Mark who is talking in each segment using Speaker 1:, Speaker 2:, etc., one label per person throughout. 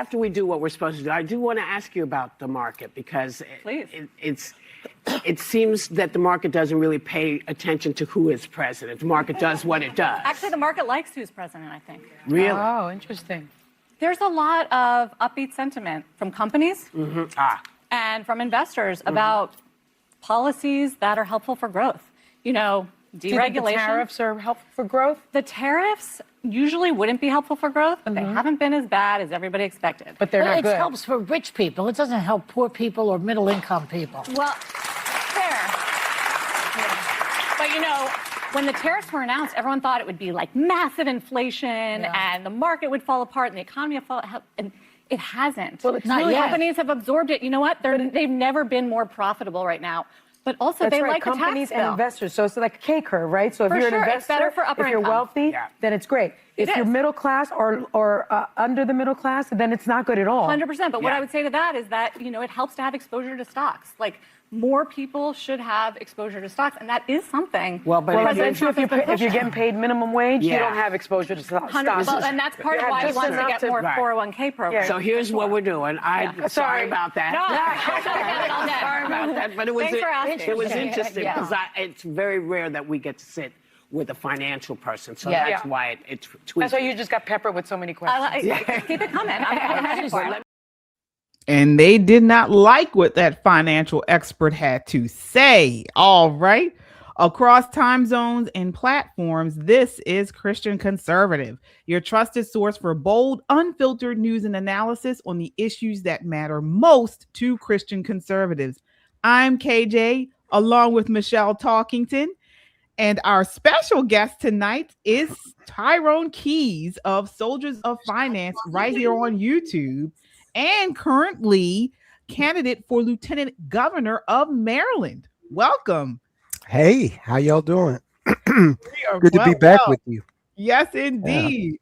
Speaker 1: after we do what we're supposed to do, I do want to ask you about the market, because it seems that the market doesn't really pay attention to who is president. The market does what it does.
Speaker 2: Actually, the market likes who's president, I think.
Speaker 1: Really?
Speaker 3: Oh, interesting.
Speaker 2: There's a lot of upbeat sentiment from companies and from investors about policies that are helpful for growth. You know, deregulation.
Speaker 3: Do you think the tariffs are helpful for growth?
Speaker 2: The tariffs usually wouldn't be helpful for growth, but they haven't been as bad as everybody expected.
Speaker 3: But they're not good.
Speaker 4: It helps for rich people. It doesn't help poor people or middle-income people.
Speaker 2: Well, fair. Yeah. But, you know, when the tariffs were announced, everyone thought it would be like massive inflation and the market would fall apart and the economy would fall apart. And it hasn't.
Speaker 4: Well, it's not yet.
Speaker 2: Companies have absorbed it. You know what? They've never been more profitable right now. But also,
Speaker 3: That's
Speaker 2: they
Speaker 3: right.
Speaker 2: like
Speaker 3: companies
Speaker 2: the tax bill.
Speaker 3: and investors. So it's like a K curve, right? So if
Speaker 2: For
Speaker 3: you're
Speaker 2: sure.
Speaker 3: an investor,
Speaker 2: It's better for upper
Speaker 3: if you're
Speaker 2: income.
Speaker 3: wealthy, then it's great. If you're middle class or under the middle class, then it's not good at all.
Speaker 2: 100%. But what I would say to that is that, you know, it helps to have exposure to stocks. Like, more people should have exposure to stocks, and that is something.
Speaker 1: Well, but
Speaker 3: if you're getting paid minimum wage, you don't have exposure to stocks.
Speaker 2: Well, and that's part of why we want to get more 401k programs.
Speaker 1: So here's what we're doing. Sorry about that. Sorry about that. But it was interesting because it's very rare that we get to sit with a financial person. So that's why it's tweaking.
Speaker 3: That's why you just got peppered with so many questions.
Speaker 2: Keep it coming. I'm ready for it.
Speaker 5: And they did not like what that financial expert had to say. All right. Across time zones and platforms, this is Christian Conservative, your trusted source for bold, unfiltered news and analysis on the issues that matter most to Christian conservatives. I'm KJ, along with Michelle Talkington. And our special guest tonight is Tyrone Keys of Soldiers of Finance right here on YouTube, and currently candidate for Lieutenant Governor of Maryland. Welcome.
Speaker 6: Hey, how y'all doing? Good to be back with you.
Speaker 5: Yes, indeed.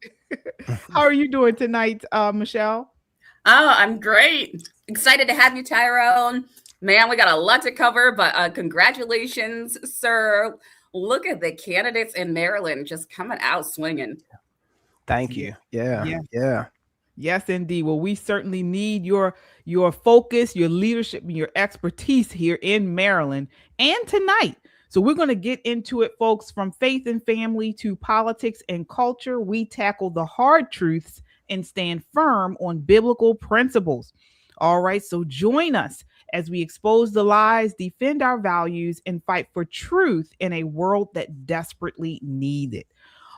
Speaker 5: How are you doing tonight, Michelle?
Speaker 7: Oh, I'm great. Excited to have you, Tyrone. Man, we got a lot to cover, but congratulations, sir. Look at the candidates in Maryland just coming out swinging.
Speaker 6: Thank you. Yeah.
Speaker 5: Yes, indeed. Well, we certainly need your focus, your leadership, and your expertise here in Maryland and tonight. So we're going to get into it, folks. From faith and family to politics and culture, we tackle the hard truths and stand firm on biblical principles. All right, so join us as we expose the lies, defend our values, and fight for truth in a world that desperately needs it.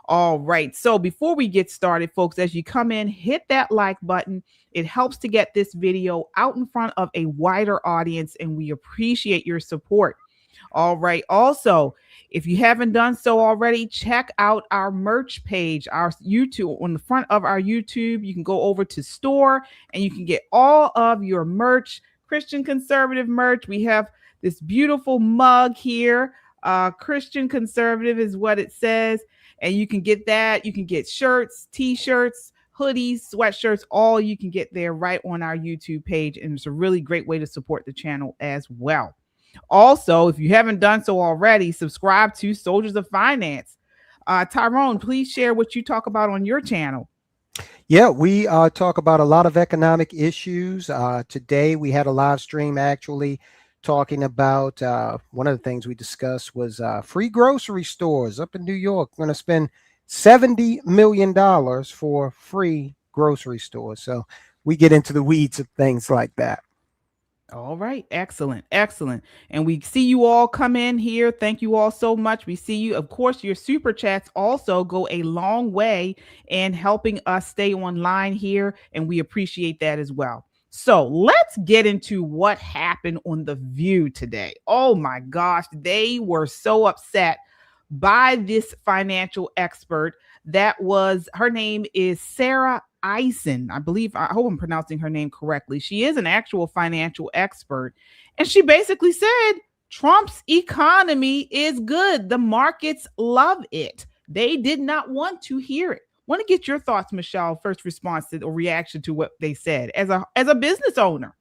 Speaker 5: All right. So before we get started, folks, as you come in, hit that like button. It helps to get this video out in front of a wider audience, and we appreciate your support. All right. Also, if you haven't done so already, check out our merch page, our YouTube. On the front of our YouTube, you can go over to store and you can get all of your merch, Christian Conservative merch. We have this beautiful mug here. Christian Conservative is what it says. And you can get that. You can get shirts, t-shirts, hoodies, sweatshirts, all you can get there right on our YouTube page. And it's a really great way to support the channel as well. Also, if you haven't done so already, subscribe to Soldiers of Finance. Tyrone, please share what you talk about on your channel.
Speaker 6: Yeah, we talk about a lot of economic issues. Today, we had a live stream actually talking about one of the things we discussed was free grocery stores up in New York. We're going to spend $70 million for free grocery stores. So we get into the weeds of things like that.
Speaker 5: All right. Excellent. Excellent. And we see you all come in here. Thank you all so much. We see you. Of course, your super chats also go a long way in helping us stay online here. And we appreciate that as well. So let's get into what happened on The View today. Oh my gosh, they were so upset by this financial expert. Her name is Sara Eisen. I hope I'm pronouncing her name correctly. She is an actual financial expert. And she basically said, Trump's economy is good. The markets love it. They did not want to hear it. Want to get your thoughts, Michelle, first response to or reaction to what they said as a business owner.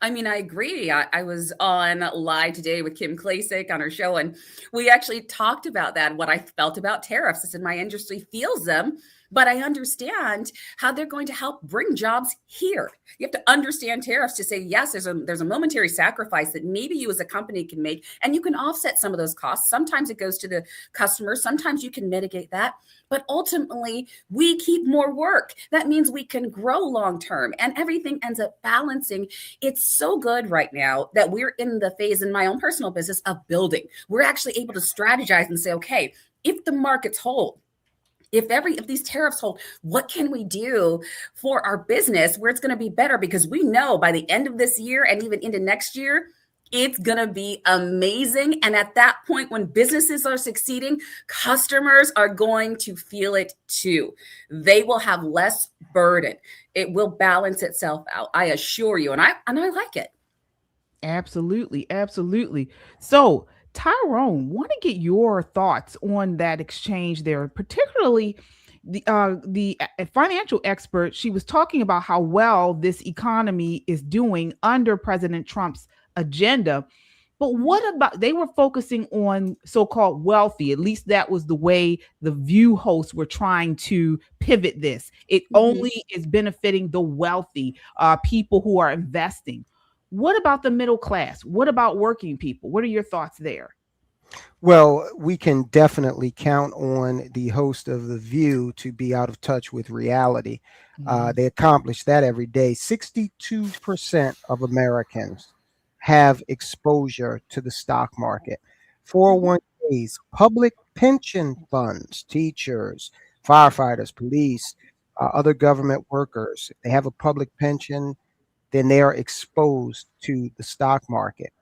Speaker 7: I mean, I agree. I was on live today with Kim Klasick on her show, and we actually talked about that, what I felt about tariffs. I said my industry feels them, but I understand how they're going to help bring jobs here. You have to understand tariffs to say, yes, there's a momentary sacrifice that maybe you as a company can make, and you can offset some of those costs. Sometimes it goes to the customer. Sometimes you can mitigate that. But ultimately, we keep more work. That means we can grow long term, and everything ends up balancing. It's so good right now that we're in the phase in my own personal business of building. We're actually able to strategize and say, okay, if the markets hold, if these tariffs hold, what can we do for our business where it's going to be better? Because we know by the end of this year and even into next year, it's going to be amazing. And at that point, when businesses are succeeding, customers are going to feel it too. They will have less burden. It will balance itself out, I assure you. And I like it.
Speaker 5: Absolutely. Absolutely. So, Tyrone, want to get your thoughts on that exchange there, particularly the financial expert. She was talking about how well this economy is doing under President Trump's agenda. But what about, they were focusing on so-called wealthy, at least that was the way the View hosts were trying to pivot this. It only is benefiting the wealthy, people who are investing. What about the middle class? What about working people? What are your thoughts there?
Speaker 6: Well, we can definitely count on the host of The View to be out of touch with reality. They accomplish that every day. 62% of Americans have exposure to the stock market. 401ks, public pension funds, teachers, firefighters, police, other government workers. If they have a public pension, then they are exposed to the stock market,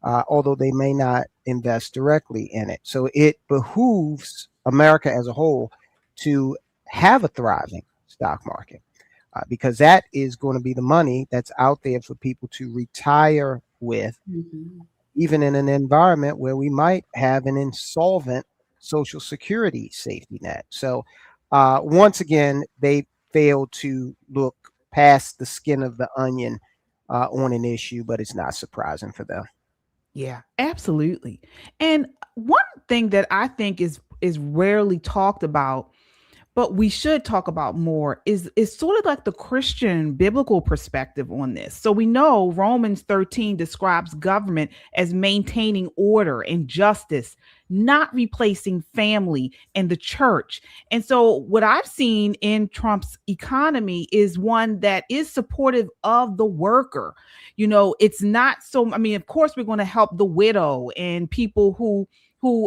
Speaker 6: although they may not invest directly in it. So it behooves America as a whole to have a thriving stock market, because that is going to be the money that's out there for people to retire with, even in an environment where we might have an insolvent Social Security safety net. So once again, they failed to look past the skin of the onion on an issue, but it's not surprising for them.
Speaker 5: Yeah, absolutely. And one thing that I think is rarely talked about, but we should talk about more, is sort of like the Christian biblical perspective on this. So we know Romans 13 describes government as maintaining order and justice, not replacing family and the church. And so what I've seen in Trump's economy is one that is supportive of the worker. You know, it's not so, I mean, of course, we're going to help the widow and people who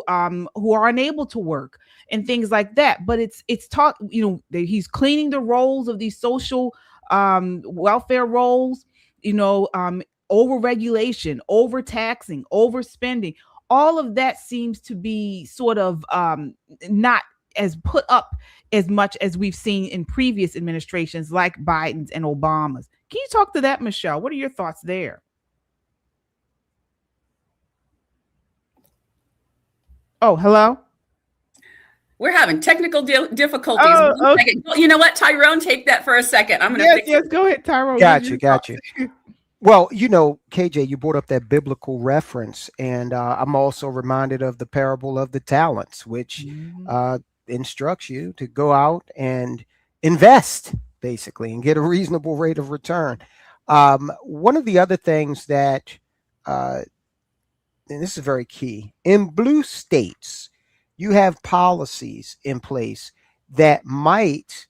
Speaker 5: are unable to work and things like that. But it's taught, you know, that he's cleaning the roles of these social welfare roles, you know, over regulation, over taxing, overspending. All of that seems to be sort of not as put up as much as we've seen in previous administrations like Biden's and Obama's. Can you talk to that, Michelle? What are your thoughts there? Oh, hello?
Speaker 7: We're having technical difficulties.
Speaker 5: Oh, okay.
Speaker 7: You know what, Tyrone, take that for a second. I'm going to fix it.
Speaker 5: Go ahead, Tyrone.
Speaker 6: Got you. Well, you know, KJ, you brought up that biblical reference, and I'm also reminded of the parable of the talents, which instructs you to go out and invest, basically, and get a reasonable rate of return. One of the other things that, and this is very key, in blue states, you have policies in place that might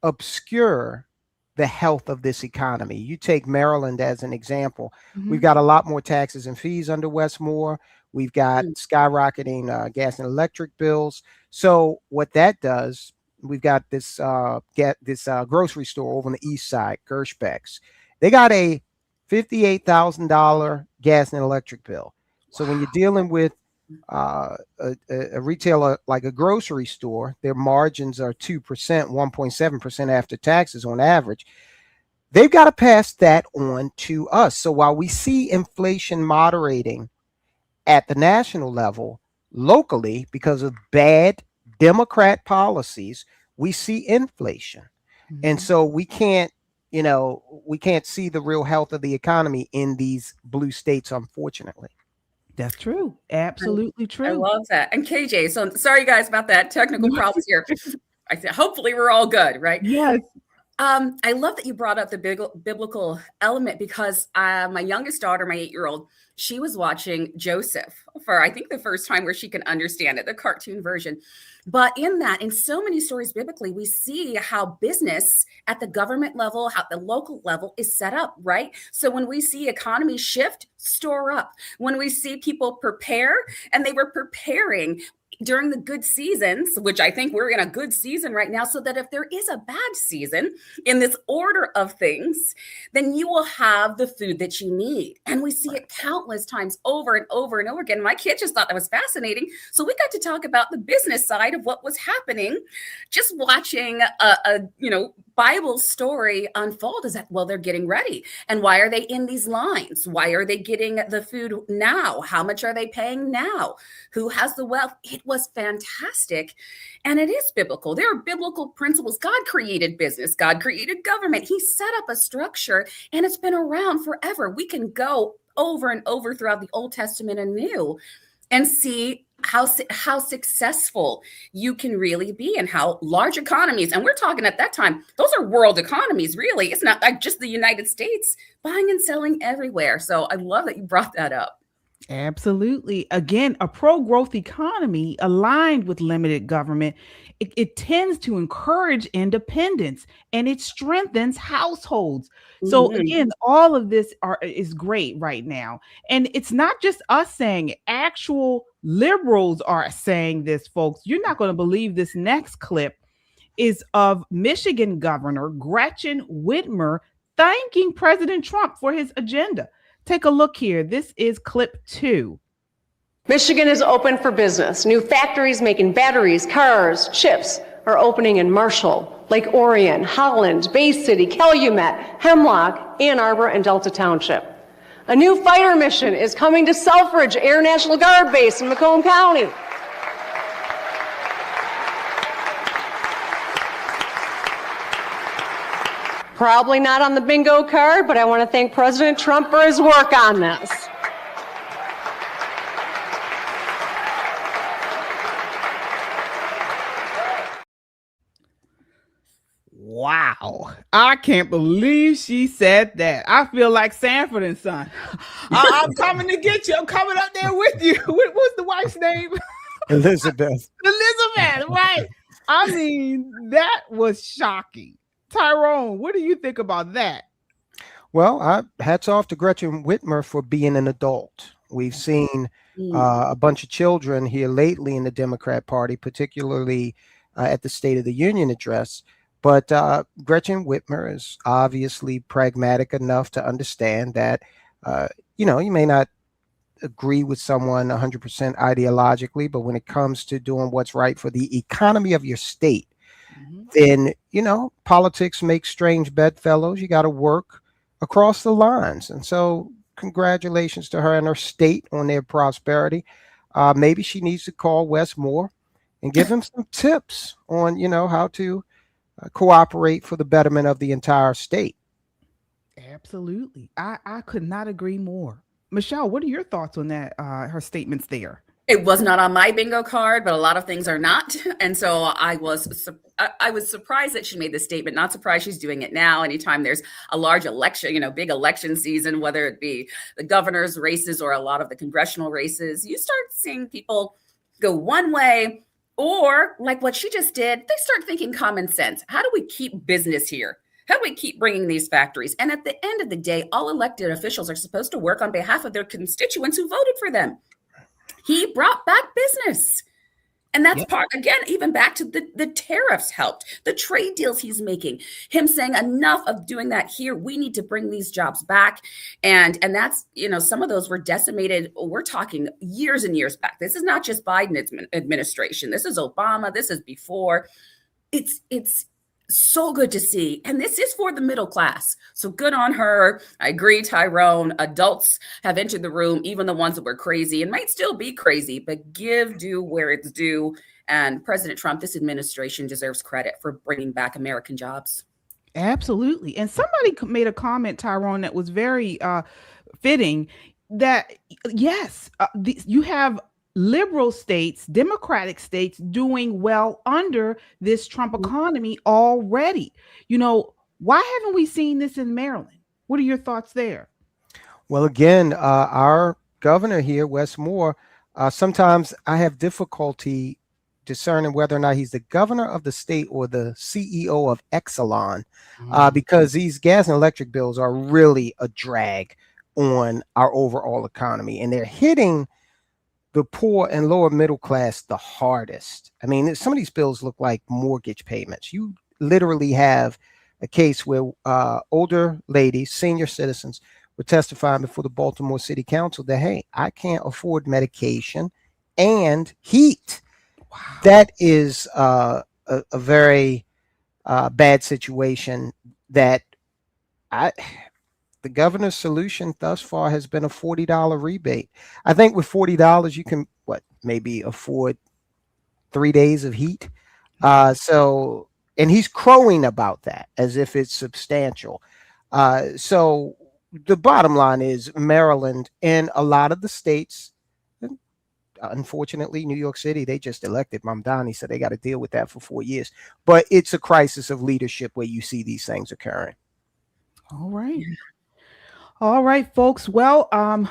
Speaker 6: obscure the health of this economy. You take Maryland as an example. We've got a lot more taxes and fees under Westmore. We've got skyrocketing gas and electric bills. So what that does, we've got this grocery store over on the east side, Gershbeck's. They got a $58,000 gas and electric bill. So when you're dealing with a retailer like a grocery store, their margins are 2%, 1.7% after taxes on average. They've got to pass that on to us. So while we see inflation moderating at the national level, locally, because of bad Democrat policies, we see inflation. And so we can't see the real health of the economy in these blue states, unfortunately.
Speaker 5: That's true. Absolutely true.
Speaker 7: I love that. And KJ, so sorry guys about that technical problems here. hopefully we're all good, right?
Speaker 5: Yes.
Speaker 7: I love that you brought up the biblical element because my youngest daughter, my 8-year-old, she was watching Joseph for, I think, the first time where she can understand it, the cartoon version. But in so many stories biblically, we see how business at the government level, how the local level is set up, right? So when we see economies shift, store up. When we see people prepare, and they were preparing during the good seasons, which I think we're in a good season right now, so that if there is a bad season in this order of things, then you will have the food that you need. And we see it countless times over and over and over again. My kid just thought that was fascinating. So we got to talk about the business side of what was happening, just watching a Bible story unfold. Is that, well, they're getting ready. And why are they in these lines? Why are they getting the food now? How much are they paying now? Who has the wealth? It was fantastic. And it is biblical. There are biblical principles. God created business. God created government. He set up a structure, and it's been around forever. We can go over and over throughout the Old Testament and New and see how successful you can really be, and how large economies, and we're talking at that time, those are world economies, really. It's not like just the United States, buying and selling everywhere. So I love that you brought that up.
Speaker 5: Absolutely. Again, a pro-growth economy aligned with limited government, it tends to encourage independence, and it strengthens households. So again, all of this is great right now. And it's not just us saying it. Actual liberals are saying this, folks. You're not going to believe this next clip is of Michigan Governor Gretchen Whitmer thanking President Trump for his agenda. Take a look here. This is clip 2.
Speaker 8: Michigan is open for business. New factories making batteries, cars, chips are opening in Marshall, Lake Orion, Holland, Bay City, Calumet, Hemlock, Ann Arbor, and Delta Township. A new fighter mission is coming to Selfridge Air National Guard Base in Macomb County. Probably not on the bingo card, but I want to thank President Trump for his work on this.
Speaker 5: Wow. I can't believe she said that. I feel like Sanford and Son. I'm coming to get you. I'm coming up there with you. What's the wife's name?
Speaker 6: Elizabeth.
Speaker 5: Elizabeth, right. I mean, that was shocking. Tyrone, what do you think about that?
Speaker 6: Well, hats off to Gretchen Whitmer for being an adult. We've seen a bunch of children here lately in the Democrat Party, particularly at the State of the Union address. But Gretchen Whitmer is obviously pragmatic enough to understand that, you may not agree with someone 100% ideologically, but when it comes to doing what's right for the economy of your state, then, politics makes strange bedfellows. You got to work across the lines. And so congratulations to her and her state on their prosperity. Maybe she needs to call Wes Moore and give him some tips on, how to cooperate for the betterment of the entire state.
Speaker 5: Absolutely. I could not agree more. Michelle, what are your thoughts on that? Her statements there.
Speaker 7: It was not on my bingo card, but a lot of things are not. And so I was surprised that she made this statement, not surprised she's doing it now. Anytime there's a large election, big election season, whether it be the governor's races or a lot of the congressional races, you start seeing people go one way, or like what she just did, they start thinking common sense. How do we keep business here? How do we keep bringing these factories? And at the end of the day, all elected officials are supposed to work on behalf of their constituents who voted for them. He brought back business. And that's part, again, even back to the tariffs helped, the trade deals he's making, him saying enough of doing that here. We need to bring these jobs back. And that's, some of those were decimated. We're talking years and years back. This is not just Biden administration. This is Obama. This is before. It's so good to see. And this is for the middle class. So good on her. I agree, Tyrone. Adults have entered the room, even the ones that were crazy and might still be crazy, but give due where it's due. And President Trump, this administration deserves credit for bringing back American jobs.
Speaker 5: Absolutely. And somebody made a comment, Tyrone, that was very fitting, that yes, you have liberal states, Democratic states doing well under this Trump economy already. Why haven't we seen this in Maryland? What are your thoughts there?
Speaker 6: Well, again, our governor here, Wes Moore, sometimes I have difficulty discerning whether or not he's the governor of the state or the CEO of Exelon, because these gas and electric bills are really a drag on our overall economy, and they're hitting the poor and lower middle class the hardest. I mean, some of these bills look like mortgage payments. You literally have a case where older ladies, senior citizens, were testifying before the Baltimore City Council that, hey, I can't afford medication and heat. Wow. That is a very bad situation that the governor's solution thus far has been a $40 rebate. I think with $40, you can, maybe afford 3 days of heat. And he's crowing about that as if it's substantial. So the bottom line is Maryland and a lot of the states, unfortunately, New York City, they just elected Mamdani, so they got to deal with that for 4 years. But it's a crisis of leadership where you see these things occurring.
Speaker 5: All right. All right, folks. Well,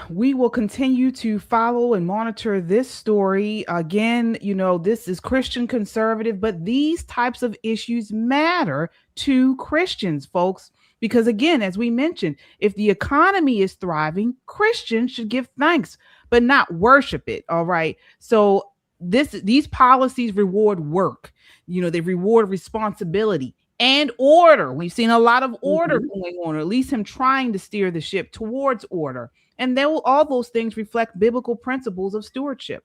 Speaker 5: we will continue to follow and monitor this story. Again, this is Christian conservative, but these types of issues matter to Christians, folks, because again, as we mentioned, if the economy is thriving, Christians should give thanks, but not worship it. All right. So these policies reward work. They reward responsibility and order. We've seen a lot of order going on, or at least him trying to steer the ship towards order. And all those things reflect biblical principles of stewardship.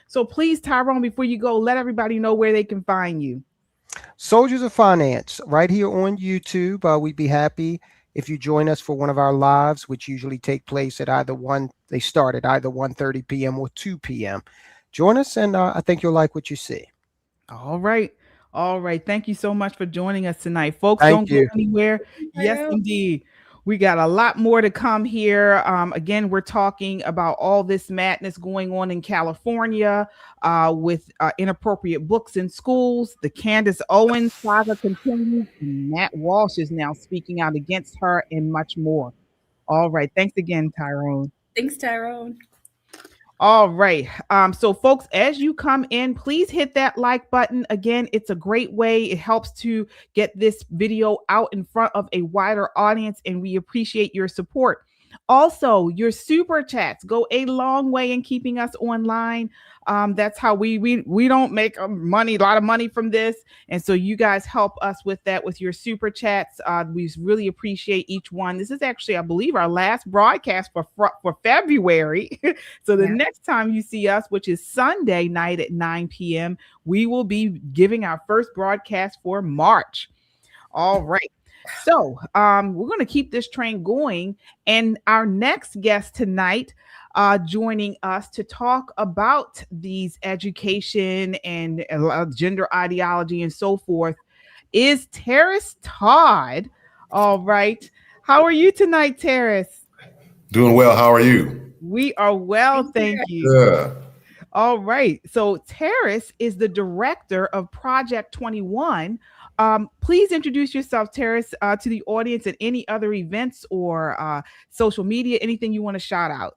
Speaker 5: So please, Tyrone, before you go, let everybody know where they can find you.
Speaker 6: Soldiers of Finance, right here on YouTube. We'd be happy if you join us for one of our lives, which usually take place at they start at either 1:30 p.m. or 2 p.m. Join us, and I think you'll like what you see.
Speaker 5: All right. All right. Thank you so much for joining us tonight. Folks, don't go anywhere. Yes, indeed. We got a lot more to come here. Again, we're talking about all this madness going on in California with inappropriate books in schools. The Candace Owens saga continues, and Matt Walsh is now speaking out against her, and much more. All right. Thanks again, Tyrone.
Speaker 7: Thanks, Tyrone.
Speaker 5: All right. So folks, as you come in, please hit that like button. Again, it's a great way. It helps to get this video out in front of a wider audience, and we appreciate your support. Also, your super chats go a long way in keeping us online. That's how we don't make a lot of money from this. And so you guys help us with that with your super chats. We really appreciate each one. This is actually, I believe, our last broadcast for February. So the next time you see us, which is Sunday night at 9 p.m., we will be giving our first broadcast for March. All right. So we're going to keep this train going. And our next guest tonight, joining us to talk about these education and gender ideology and so forth, is Terrace Todd. All right. How are you tonight, Terrace?
Speaker 9: Doing well. How are you?
Speaker 5: We are well, thank you.
Speaker 9: Yeah.
Speaker 5: All right. So Terrace is the director of Project 21. Please introduce yourself, Terrace, to the audience at any other events or social media, anything you want to shout out.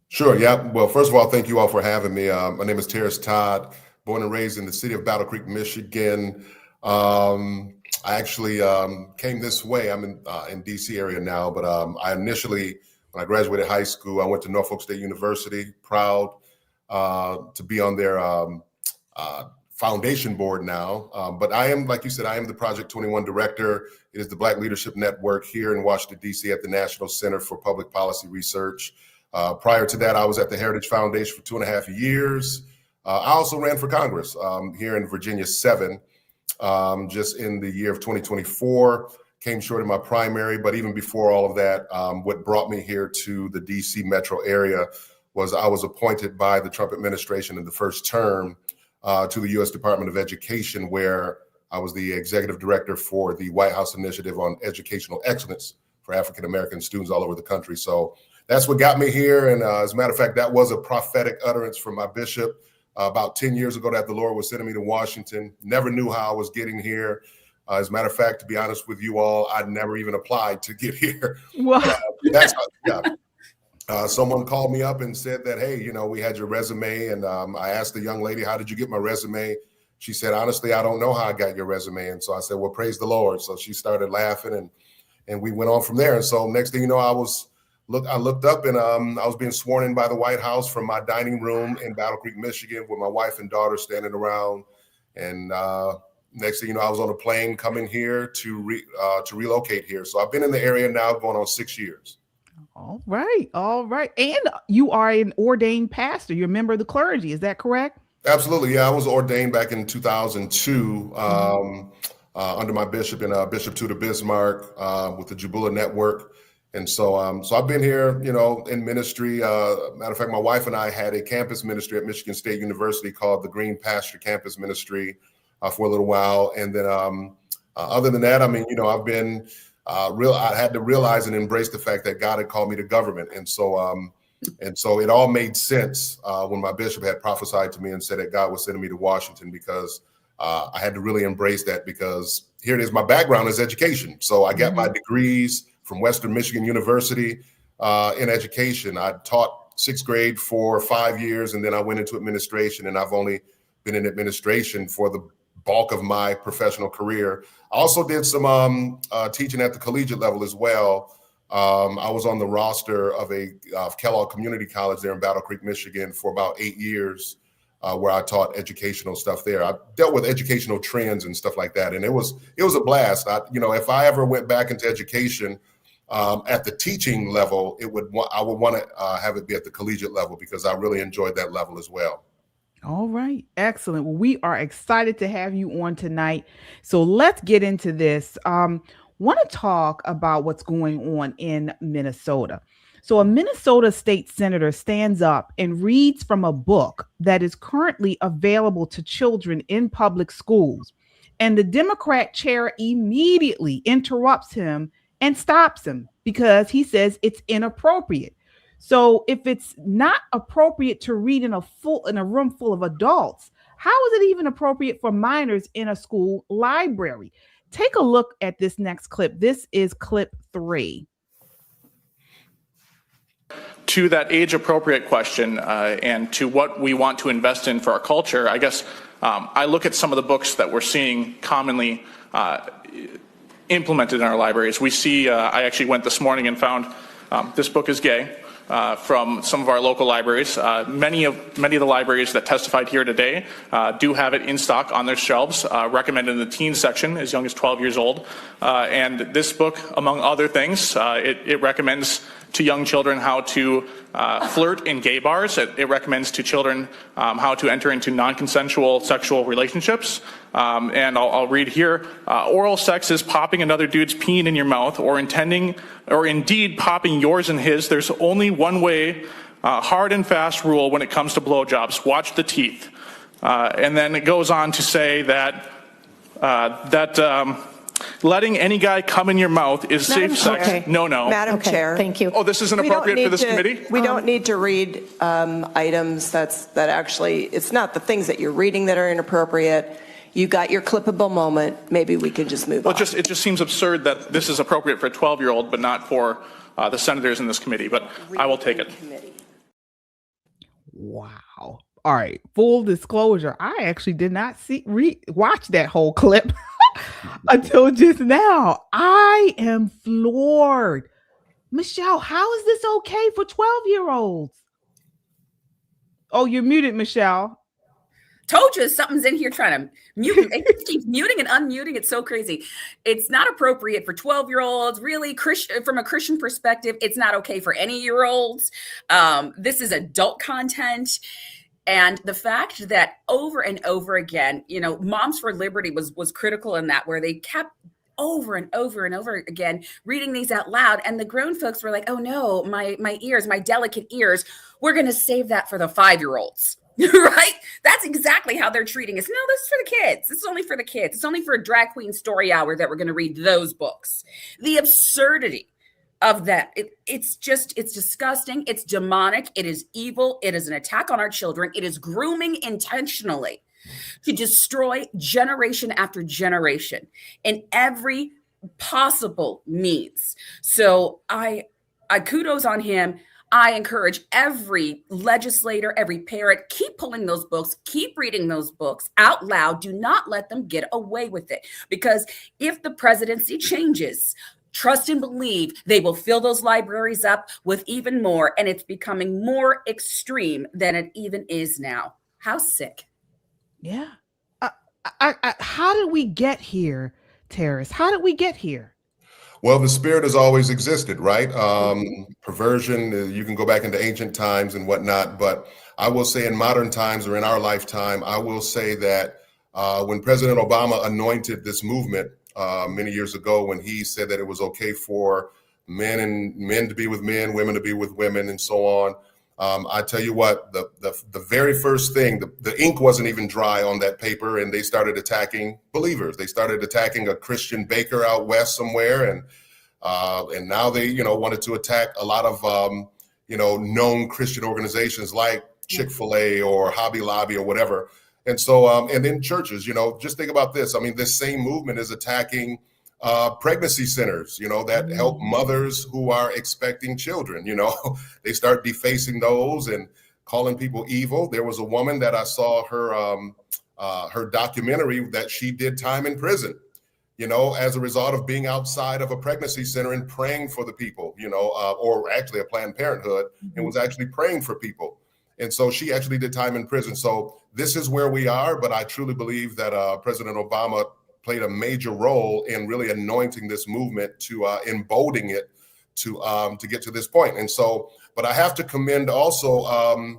Speaker 9: Sure. Yeah. Well, first of all, thank you all for having me. My name is Terrace Todd, born and raised in the city of Battle Creek, Michigan. I actually came this way. I'm in DC area now, but I initially, when I graduated high school, I went to Norfolk State University, proud to be on their foundation board now. But I am, like you said, I am the Project 21 director. It is the Black Leadership Network here in Washington, D.C. at the National Center for Public Policy Research. Prior to that, I was at the Heritage Foundation for 2.5 years. I also ran for Congress here in Virginia 7, just in the year of 2024. Came short in my primary, but even before all of that, what brought me here to the DC metro area was I was appointed by the Trump administration in the first term to the U.S. Department of Education, where I was the executive director for the White House Initiative on Educational Excellence for African American students all over the country. So that's what got me here. And as a matter of fact, that was a prophetic utterance from my bishop about 10 years ago that the Lord was sending me to Washington. Never knew how I was getting here. As a matter of fact, to be honest with you all, I'd never even applied to get here.
Speaker 5: Well,
Speaker 9: that's someone called me up and said that, hey, we had your resume. And I asked the young lady, how did you get my resume? She said, honestly, I don't know how I got your resume. And so I said, well, praise the Lord. So she started laughing and we went on from there. And so next thing you know, I looked up and I was being sworn in by the White House from my dining room in Battle Creek, Michigan, with my wife and daughter standing around. And next thing you know, I was on a plane coming here to relocate here. So I've been in the area now going on 6 years.
Speaker 5: All right. And you are an ordained pastor. You're a member of the clergy. Is that correct?
Speaker 9: Absolutely. Yeah, I was ordained back in 2002 under my bishop and Bishop Tudor Bismarck with the Jabula Network. And so I've been here, in ministry. Matter of fact, my wife and I had a campus ministry at Michigan State University called the Green Pasture Campus Ministry for a little while. And then other than that, I've been I had to realize and embrace the fact that God had called me to government. And so it all made sense when my bishop had prophesied to me and said that God was sending me to Washington, because I had to really embrace that, because here it is. My background is education. So I got my degrees from Western Michigan University in education. I taught sixth grade for 5 years, and then I went into administration, and I've only been in administration for the bulk of my professional career. I also did some teaching at the collegiate level as well. I was on the roster of Kellogg Community College there in Battle Creek, Michigan for about 8 years, where I taught educational stuff there. I dealt with educational trends and stuff like that. And it was a blast. If I ever went back into education at the teaching level, I would want to have it be at the collegiate level, because I really enjoyed that level as well.
Speaker 5: All right. Excellent. Well, we are excited to have you on tonight. So let's get into this. Want to talk about what's going on in Minnesota. So a Minnesota state senator stands up and reads from a book that is currently available to children in public schools. And the Democrat chair immediately interrupts him and stops him because he says it's inappropriate. So if it's not appropriate to read in a room full of adults, how is it even appropriate for minors in a school library? Take a look at this next clip. This is clip 3.
Speaker 10: To that age-appropriate question and to what we want to invest in for our culture, I guess I look at some of the books that we're seeing commonly implemented in our libraries. We see, I actually went this morning and found This Book is Gay from some of our local libraries. Many of the libraries that testified here today do have it in stock on their shelves, recommended in the teen section as young as 12 years old. And this book, among other things, it recommends to young children how to flirt in gay bars. It recommends to children how to enter into non-consensual sexual relationships. And I'll read here. Oral sex is popping another dude's peen in your mouth, or indeed popping yours and his. There's only one way, hard and fast rule when it comes to blowjobs. Watch the teeth. And then it goes on to say that letting any guy come in your mouth is safe sex.
Speaker 11: Okay.
Speaker 10: No.
Speaker 11: Madam Chair.
Speaker 4: Thank you.
Speaker 10: Oh, this isn't appropriate for this committee?
Speaker 11: We don't need to read items that actually, it's not the things that you're reading that are inappropriate. You got your clippable moment. Maybe we can just move on.
Speaker 10: It just seems absurd that this is appropriate for a 12-year-old, but not for the senators in this committee. But I will take it.
Speaker 5: Wow. All right. Full disclosure, I actually did not watch that whole clip until just now. I am floored. Michelle, how is this okay for 12-year-olds? Oh, you're muted, Michelle.
Speaker 7: Told you something's in here trying to mute me. It keeps muting and unmuting. It's so crazy. It's not appropriate for 12-year-olds. Really, from a Christian perspective, it's not okay for any year-olds. This is adult content. And the fact that over and over again, Moms for Liberty was critical in that, where they kept over and over and over again reading these out loud. And the grown folks were like, oh no, my ears, my delicate ears, we're going to save that for the 5-year-olds. Right? That's exactly how they're treating us. No, this is for the kids. This is only for the kids. It's only for a drag queen story hour that we're going to read those books. The absurdity of that. It's disgusting. It's demonic. It is evil. It is an attack on our children. It is grooming intentionally to destroy generation after generation in every possible means. So I kudos on him. I encourage every legislator, every parent, keep pulling those books, keep reading those books out loud. Do not let them get away with it. Because if the presidency changes, trust and believe they will fill those libraries up with even more. And it's becoming more extreme than it even is now. How sick.
Speaker 5: Yeah. How did we get here, Terrace? How did we get here?
Speaker 9: Well, the spirit has always existed, right? Perversion, you can go back into ancient times and whatnot, but I will say in modern times or in our lifetime, I will say that when President Obama anointed this movement many years ago, when he said that it was okay for men to be with men, women to be with women, and so on, I tell you what, the very first thing, the ink wasn't even dry on that paper, and they started attacking believers. They started attacking a Christian baker out west somewhere, and now they wanted to attack a lot of known Christian organizations like Chick-fil-A or Hobby Lobby or whatever. And so and then churches, just think about this. I mean, this same movement is attacking pregnancy centers, that help mothers who are expecting children. They start defacing those and calling people evil. There was a woman that I saw her documentary that she did time in prison, as a result of being outside of a pregnancy center and praying for the people, or actually a Planned Parenthood, and was actually praying for people. And so she actually did time in prison. So this is where we are. But I truly believe that President Obama played a major role in really anointing this movement to emboldening it to get to this point. And so, but I have to commend also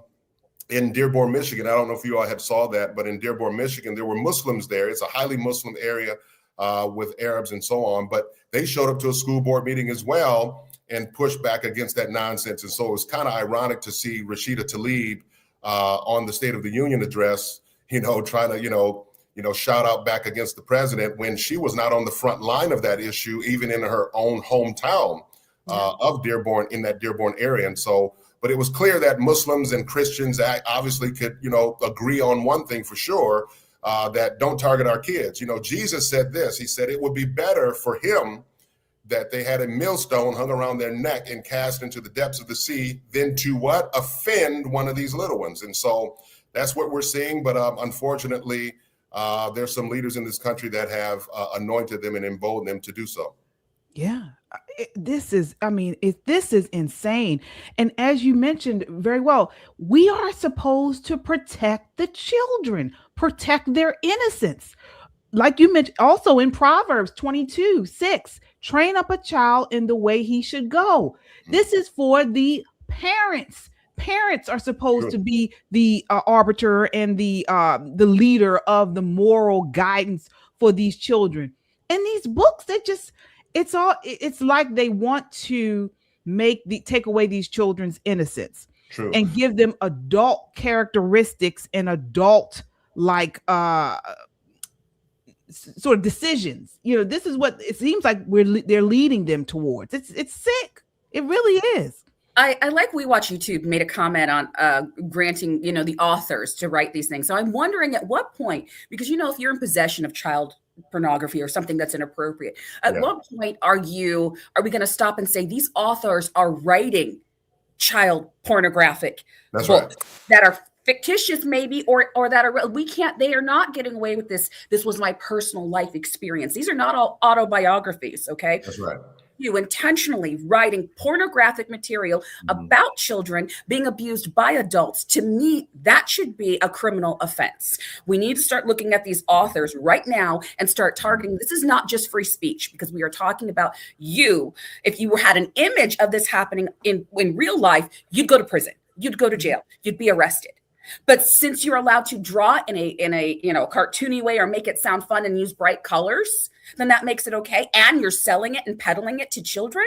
Speaker 9: in Dearborn, Michigan. I don't know if you all had saw that, but in Dearborn, Michigan, there were Muslims there. It's a highly Muslim area with Arabs and so on. But they showed up to a school board meeting as well and pushed back against that nonsense. And so it was kind of ironic to see Rashida Tlaib on the State of the Union address, trying to, shout out back against the president when she was not on the front line of that issue, even in her own hometown of Dearborn, in that Dearborn area. And so, but it was clear that Muslims and Christians obviously could, agree on one thing for sure, that don't target our kids. Jesus said this, he said it would be better for him that they had a millstone hung around their neck and cast into the depths of the sea than to what? Offend one of these little ones. And so that's what we're seeing. But unfortunately, there's some leaders in this country that have anointed them and emboldened them to do so.
Speaker 5: Yeah, this is insane. And as you mentioned very well, we are supposed to protect the children, protect their innocence. Like you mentioned also in Proverbs 22:6, train up a child in the way he should go. This is for the parents. Parents are supposed to be the arbiter and the leader of the moral guidance for these children. And these books, it's like they want to take away these children's innocence.
Speaker 9: True.
Speaker 5: And give them adult characteristics and adult sort of decisions. This is what it seems like they're leading them towards. It's sick. It really is.
Speaker 7: I like We Watch YouTube made a comment on granting, the authors to write these things. So I'm wondering at what point, because, if you're in possession of child pornography or something that's inappropriate, at what point are we going to stop and say these authors are writing child pornographic books that are fictitious maybe, or that are they are not getting away with this. This was my personal life experience. These are not all autobiographies. Okay.
Speaker 9: That's right.
Speaker 7: You intentionally writing pornographic material about children being abused by adults, to me, that should be a criminal offense. We need to start looking at these authors right now and start targeting. This is not just free speech, because we are talking about you. If you had an image of this happening in real life, you'd go to prison, you'd go to jail, you'd be arrested. But since you're allowed to draw in a cartoony way or make it sound fun and use bright colors, then that makes it okay. And you're selling it and peddling it to children.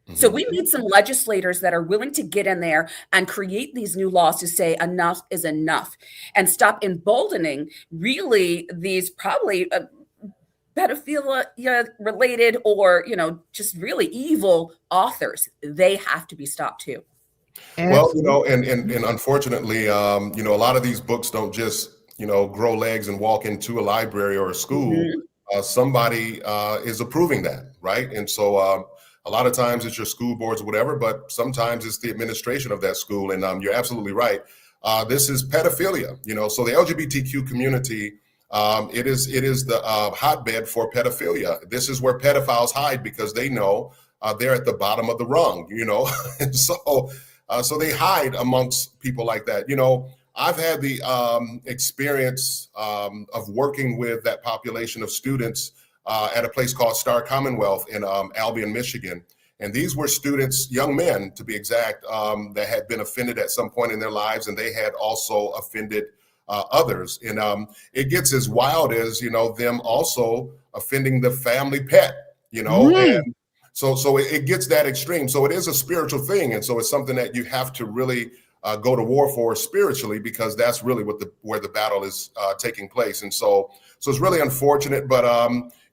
Speaker 7: Mm-hmm. So we need some legislators that are willing to get in there and create these new laws to say enough is enough and stop emboldening really these probably pedophilia related or, just really evil authors, they have to be stopped too.
Speaker 9: Well, and unfortunately, a lot of these books don't just, grow legs and walk into a library or a school. Somebody is approving that, right? And so a lot of times it's your school boards or whatever, but sometimes it's the administration of that school. And you're absolutely right. This is pedophilia, so the LGBTQ community, it is the hotbed for pedophilia. This is where pedophiles hide because they know they're at the bottom of the rung, and so they hide amongst people like that. I've had the experience of working with that population of students at a place called Star Commonwealth in Albion, Michigan. And these were students, young men to be exact, that had been offended at some point in their lives, and they had also offended others. And it gets as wild as, them also offending the family pet, and so it gets that extreme. So it is a spiritual thing. And so it's something that you have to really go to war for spiritually, because that's really where the battle is taking place. And so it's really unfortunate, but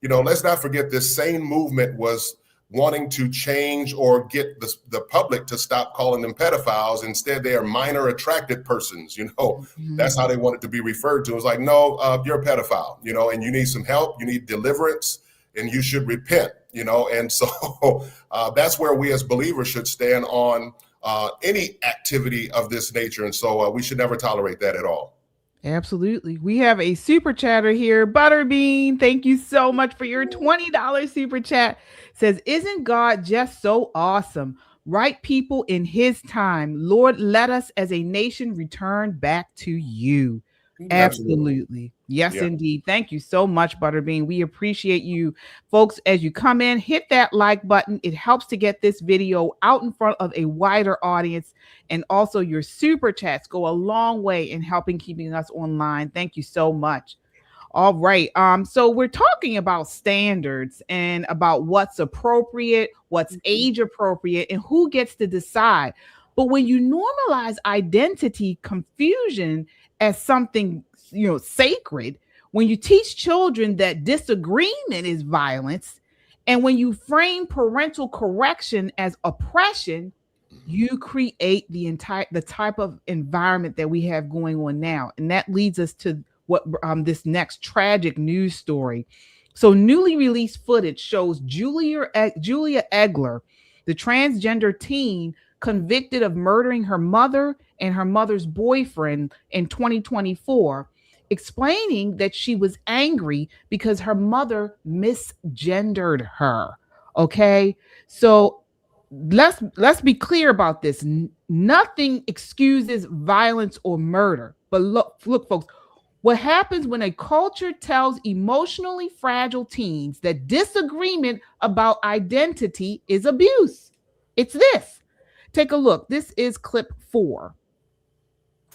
Speaker 9: let's not forget this same movement was wanting to change or get the public to stop calling them pedophiles. Instead, they are minor attracted persons, That's how they want it to be referred to. It's like, no, you're a pedophile, and you need some help, you need deliverance, and you should repent, and so that's where we as believers should stand on any activity of this nature. And so we should never tolerate that at all.
Speaker 5: Absolutely. We have a super chatter here. Butterbean, thank you so much for your $20 super chat. Says, isn't God just so awesome? Right people in his time. Lord, let us as a nation return back to you. Absolutely. Yes, indeed. Thank you so much, Butterbean. We appreciate you. Folks, as you come in, hit that like button. It helps to get this video out in front of a wider audience. And also your super chats go a long way in helping keeping us online. Thank you so much. All right. So we're talking about standards and about what's appropriate, what's age appropriate, and who gets to decide. But when you normalize identity confusion as something, sacred, when you teach children that disagreement is violence, and when you frame parental correction as oppression, you create the type of environment that we have going on now. And that leads us to what this next tragic news story. So newly released footage shows Julia Egler, the transgender teen convicted of murdering her mother and her mother's boyfriend in 2024, explaining that she was angry because her mother misgendered her. Okay, so let's be clear about this. Nothing excuses violence or murder, but look, folks. What happens when a culture tells emotionally fragile teens that disagreement about identity is abuse? It's this. Take a look. This is clip 4.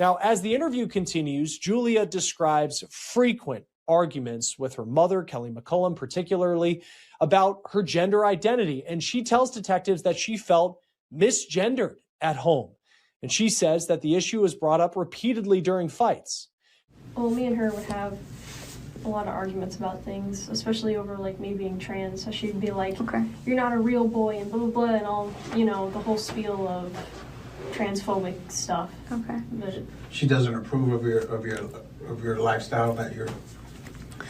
Speaker 12: Now, as the interview continues, Julia describes frequent arguments with her mother, Kelly McCullum, particularly about her gender identity. And she tells detectives that she felt misgendered at home. And she says that the issue was brought up repeatedly during fights.
Speaker 13: Well, me and her would have a lot of arguments about things, especially over me being trans. So she'd be like, okay, you're not a real boy and blah, blah, blah, and all, the whole spiel of transphobic stuff. Okay. But
Speaker 14: she doesn't approve of your lifestyle,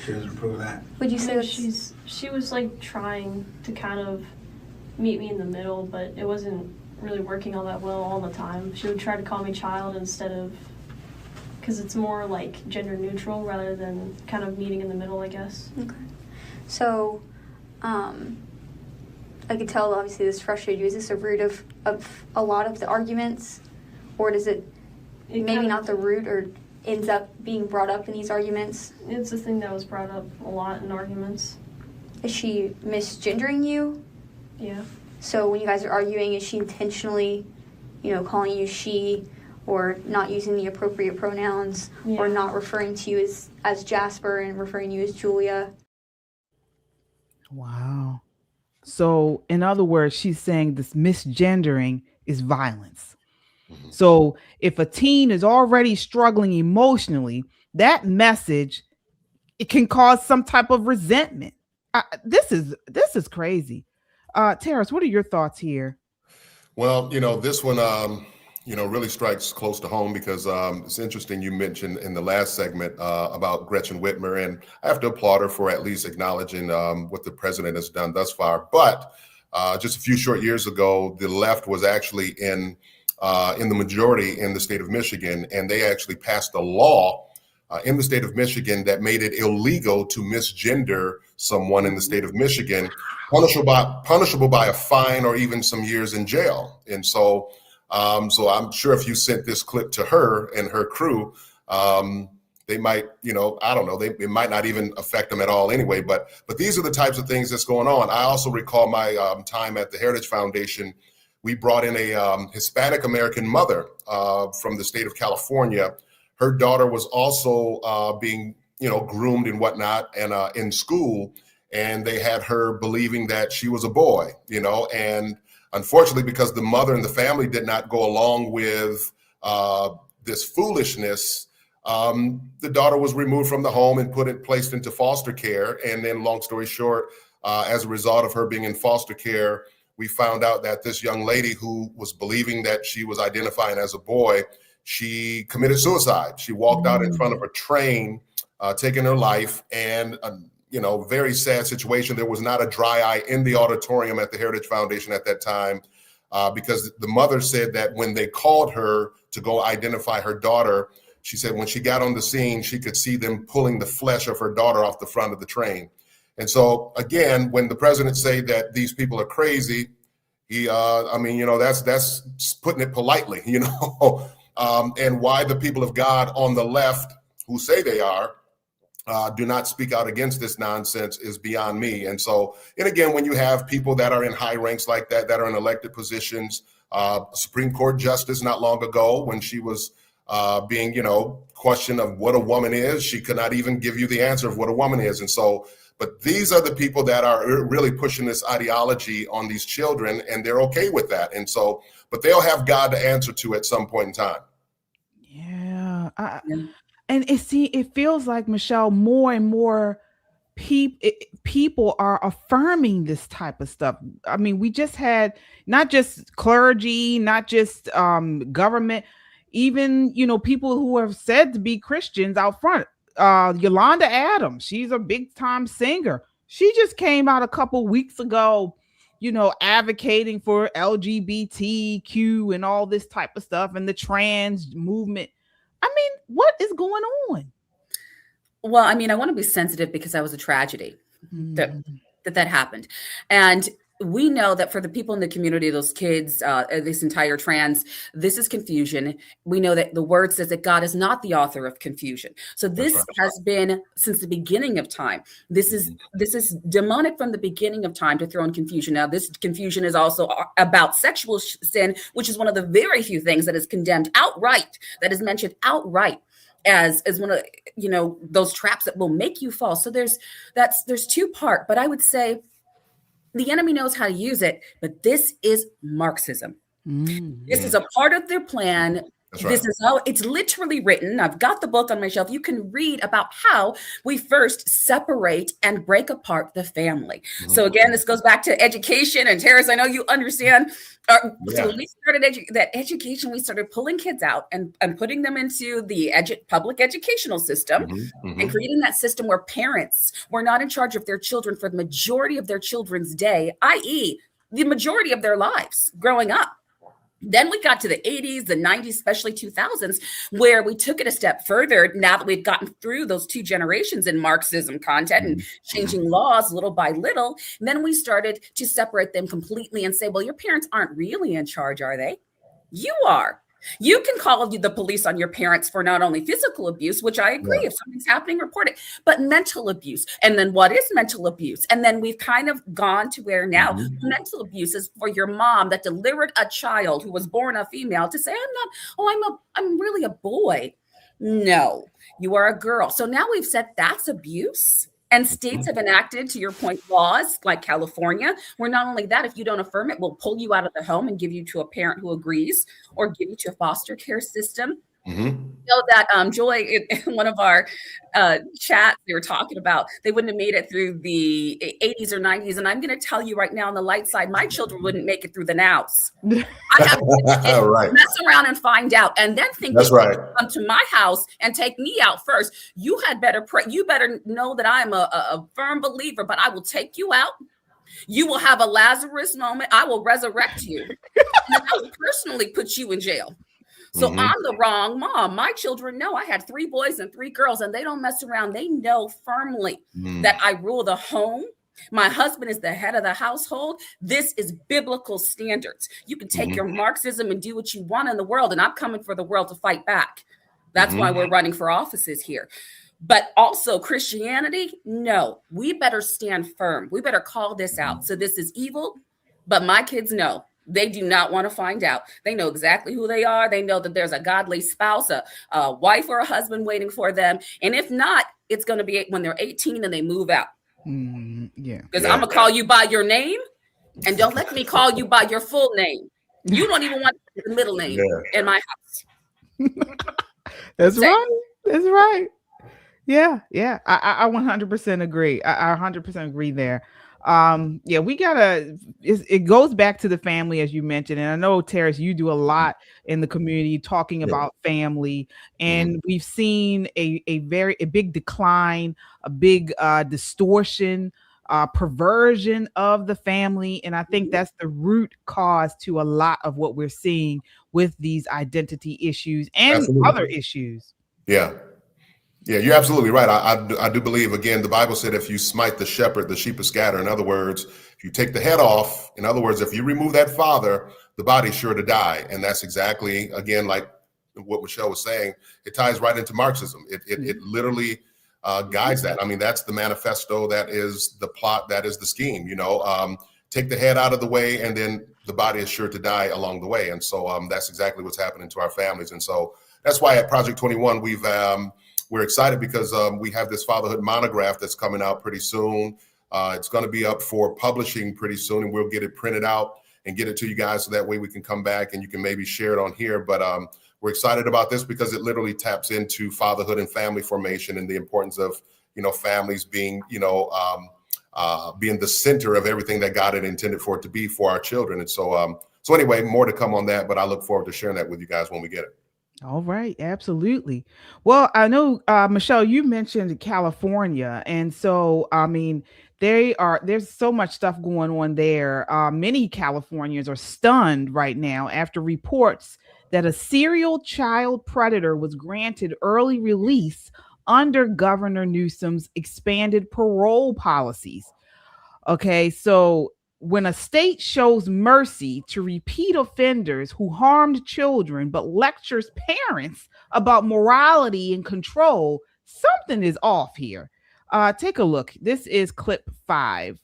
Speaker 14: she doesn't approve of that.
Speaker 13: Would you say that she was trying to kind of meet me in the middle, but it wasn't really working all that well all the time. She would try to call me child instead of, because it's more gender neutral rather than kind of meeting in the middle, I guess.
Speaker 15: Okay. So, I could tell obviously this frustrated you. Is this a root of a lot of the arguments, or does it maybe not the root, or ends up being brought up in these arguments?
Speaker 13: It's a thing that was brought up a lot in arguments.
Speaker 15: Is she misgendering you?
Speaker 13: Yeah. So
Speaker 15: when you guys are arguing, is she intentionally, calling you she, or not using the appropriate pronouns, or not referring to you as Jasper and referring you as Julia?
Speaker 5: Wow. So in other words, she's saying this misgendering is violence. Mm-hmm. So if a teen is already struggling emotionally, that message, it can cause some type of resentment. This is crazy. Terrace, what are your thoughts here?
Speaker 9: Well, this one, really strikes close to home because it's interesting you mentioned in the last segment about Gretchen Whitmer, and I have to applaud her for at least acknowledging what the president has done thus far. But just a few short years ago, the left was actually in the majority in the state of Michigan, and they actually passed a law in the state of Michigan that made it illegal to misgender someone in the state of Michigan, punishable by a fine or even some years in jail. And so I'm sure if you sent this clip to her and her crew, they might, I don't know, it might not even affect them at all anyway. But these are the types of things that's going on. I also recall my time at the Heritage Foundation. We brought in a Hispanic American mother from the state of California. Her daughter was also being, groomed and whatnot, and in school, and they had her believing that she was a boy, and unfortunately, because the mother and the family did not go along with this foolishness, the daughter was removed from the home and placed into foster care. And then, long story short, as a result of her being in foster care, we found out that this young lady who was believing that she was identifying as a boy, she committed suicide. She walked out in front of a train, taking her life, and very sad situation. There was not a dry eye in the auditorium at the Heritage Foundation at that time, because the mother said that when they called her to go identify her daughter, she said when she got on the scene, she could see them pulling the flesh of her daughter off the front of the train. And so again, when the president say that these people are crazy, he, that's putting it politely, and why the people of God on the left who say they are, do not speak out against this nonsense is beyond me. And so, and again, when you have people that are in high ranks like that are in elected positions, Supreme Court justice not long ago, when she was being, questioned of what a woman is, she could not even give you the answer of what a woman is. And so, but these are the people that are really pushing this ideology on these children, and they're okay with that. And so, but they'll have God to answer to at some point in time.
Speaker 5: Yeah. And it feels like, Michelle, more and more people are affirming this type of stuff. I mean, we just had not just clergy, not just government, even, people who are said to be Christians out front. Yolanda Adams, she's a big time singer. She just came out a couple weeks ago, advocating for LGBTQ and all this type of stuff and the trans movement. I mean, what is going on?
Speaker 7: Well, I want to be sensitive because that was a tragedy that happened. And we know that for the people in the community, those kids, this entire trans, this is confusion. We know that the word says that God is not the author of confusion. So this has been since the beginning of time. This is demonic from the beginning of time to throw in confusion. Now, this confusion is also about sexual sin, which is one of the very few things that is condemned outright, that is mentioned outright as one of those traps that will make you fall. So there's two part, but I would say the enemy knows how to use it, but this is Marxism. This is a part of their plan. This is how it's literally written. I've got the book on my shelf. You can read about how we first separate and break apart the family. So again, this goes back to education. And Terrace, I know you understand. So when we started education, we started pulling kids out and putting them into the public educational system and creating that system where parents were not in charge of their children for the majority of their children's day, i.e. the majority of their lives growing up. Then we got to the 80s, the 90s, especially 2000s, where we took it a step further now that we've gotten through those two generations in Marxism content and changing laws little by little. And then we started to separate them completely and say, well, your parents aren't really in charge, are they? You are. You can call the police on your parents for not only physical abuse, which I agree, if something's happening, report it, but mental abuse. And then what is mental abuse? And then we've kind of gone to where now mental abuse is for your mom that delivered a child who was born a female to say, I'm really a boy. No, you are a girl. So now we've said that's abuse. And states have enacted, to your point, laws like California, where not only that, if you don't affirm it, we'll pull you out of the home and give you to a parent who agrees or give you to a foster care system. Know that Joy in one of our chats, they were talking about they wouldn't have made it through the 80s or 90s, and I'm going to tell you right now on the light side, my children wouldn't make it through the nows. I have to mess around and find out, and then think
Speaker 9: that's right.
Speaker 7: Come to my house and take me out first. You had better pray. You better know that I'm a firm believer, but I will take you out. You will have a Lazarus moment. I will resurrect you, and I will personally put you in jail. So I'm the wrong mom. My children know I had 3 boys and 3 girls, and they don't mess around. They know firmly that I rule the home. My husband is the head of the household. This is biblical standards. You can take your Marxism and do what you want in the world, and I'm coming for the world to fight back. That's why we're running for offices here. But also Christianity, no, we better stand firm. We better call this out. So this is evil, but my kids know. They do not want to find out. They know exactly who they are. They know that there's a godly spouse, a wife or a husband waiting for them. And if not, it's going to be when they're 18 and they move out. Because I'm going to call you by your name, and don't let me call you by your full name. You don't even want the middle name in my house.
Speaker 5: That's right. That's right. Yeah. I 100% agree. I 100% agree there. We gotta, it goes back to the family, as you mentioned. And I know, Terrace, you do a lot in the community talking about family, and we've seen a big decline, a big distortion, perversion of the family. And I think that's the root cause to a lot of what we're seeing with these identity issues and other issues.
Speaker 9: Yeah, you're absolutely right. I do believe, again, the Bible said, if you smite the shepherd, the sheep will scatter. In other words, if you take the head off, in other words, if you remove that father, the body's sure to die. And that's exactly, again, like what Michelle was saying, it ties right into Marxism. It literally guides that. I mean, that's the manifesto. That is the plot. That is the scheme, take the head out of the way, and then the body is sure to die along the way. And so that's exactly what's happening to our families. And so that's why at Project 21, we're excited because we have this fatherhood monograph that's coming out pretty soon. It's going to be up for publishing pretty soon, and we'll get it printed out and get it to you guys so that way we can come back and you can maybe share it on here. But we're excited about this because it literally taps into fatherhood and family formation and the importance of, families being, being the center of everything that God had intended for it to be for our children. And so anyway, more to come on that, but I look forward to sharing that with you guys when we get it.
Speaker 5: All right. Absolutely. Well, I know, Michelle, you mentioned California. And so, I mean, there's so much stuff going on there. Many Californians are stunned right now after reports that a serial child predator was granted early release under Governor Newsom's expanded parole policies. Okay. So when a state shows mercy to repeat offenders who harmed children, but lectures parents about morality and control, something is off here. Take a look. This is clip 5.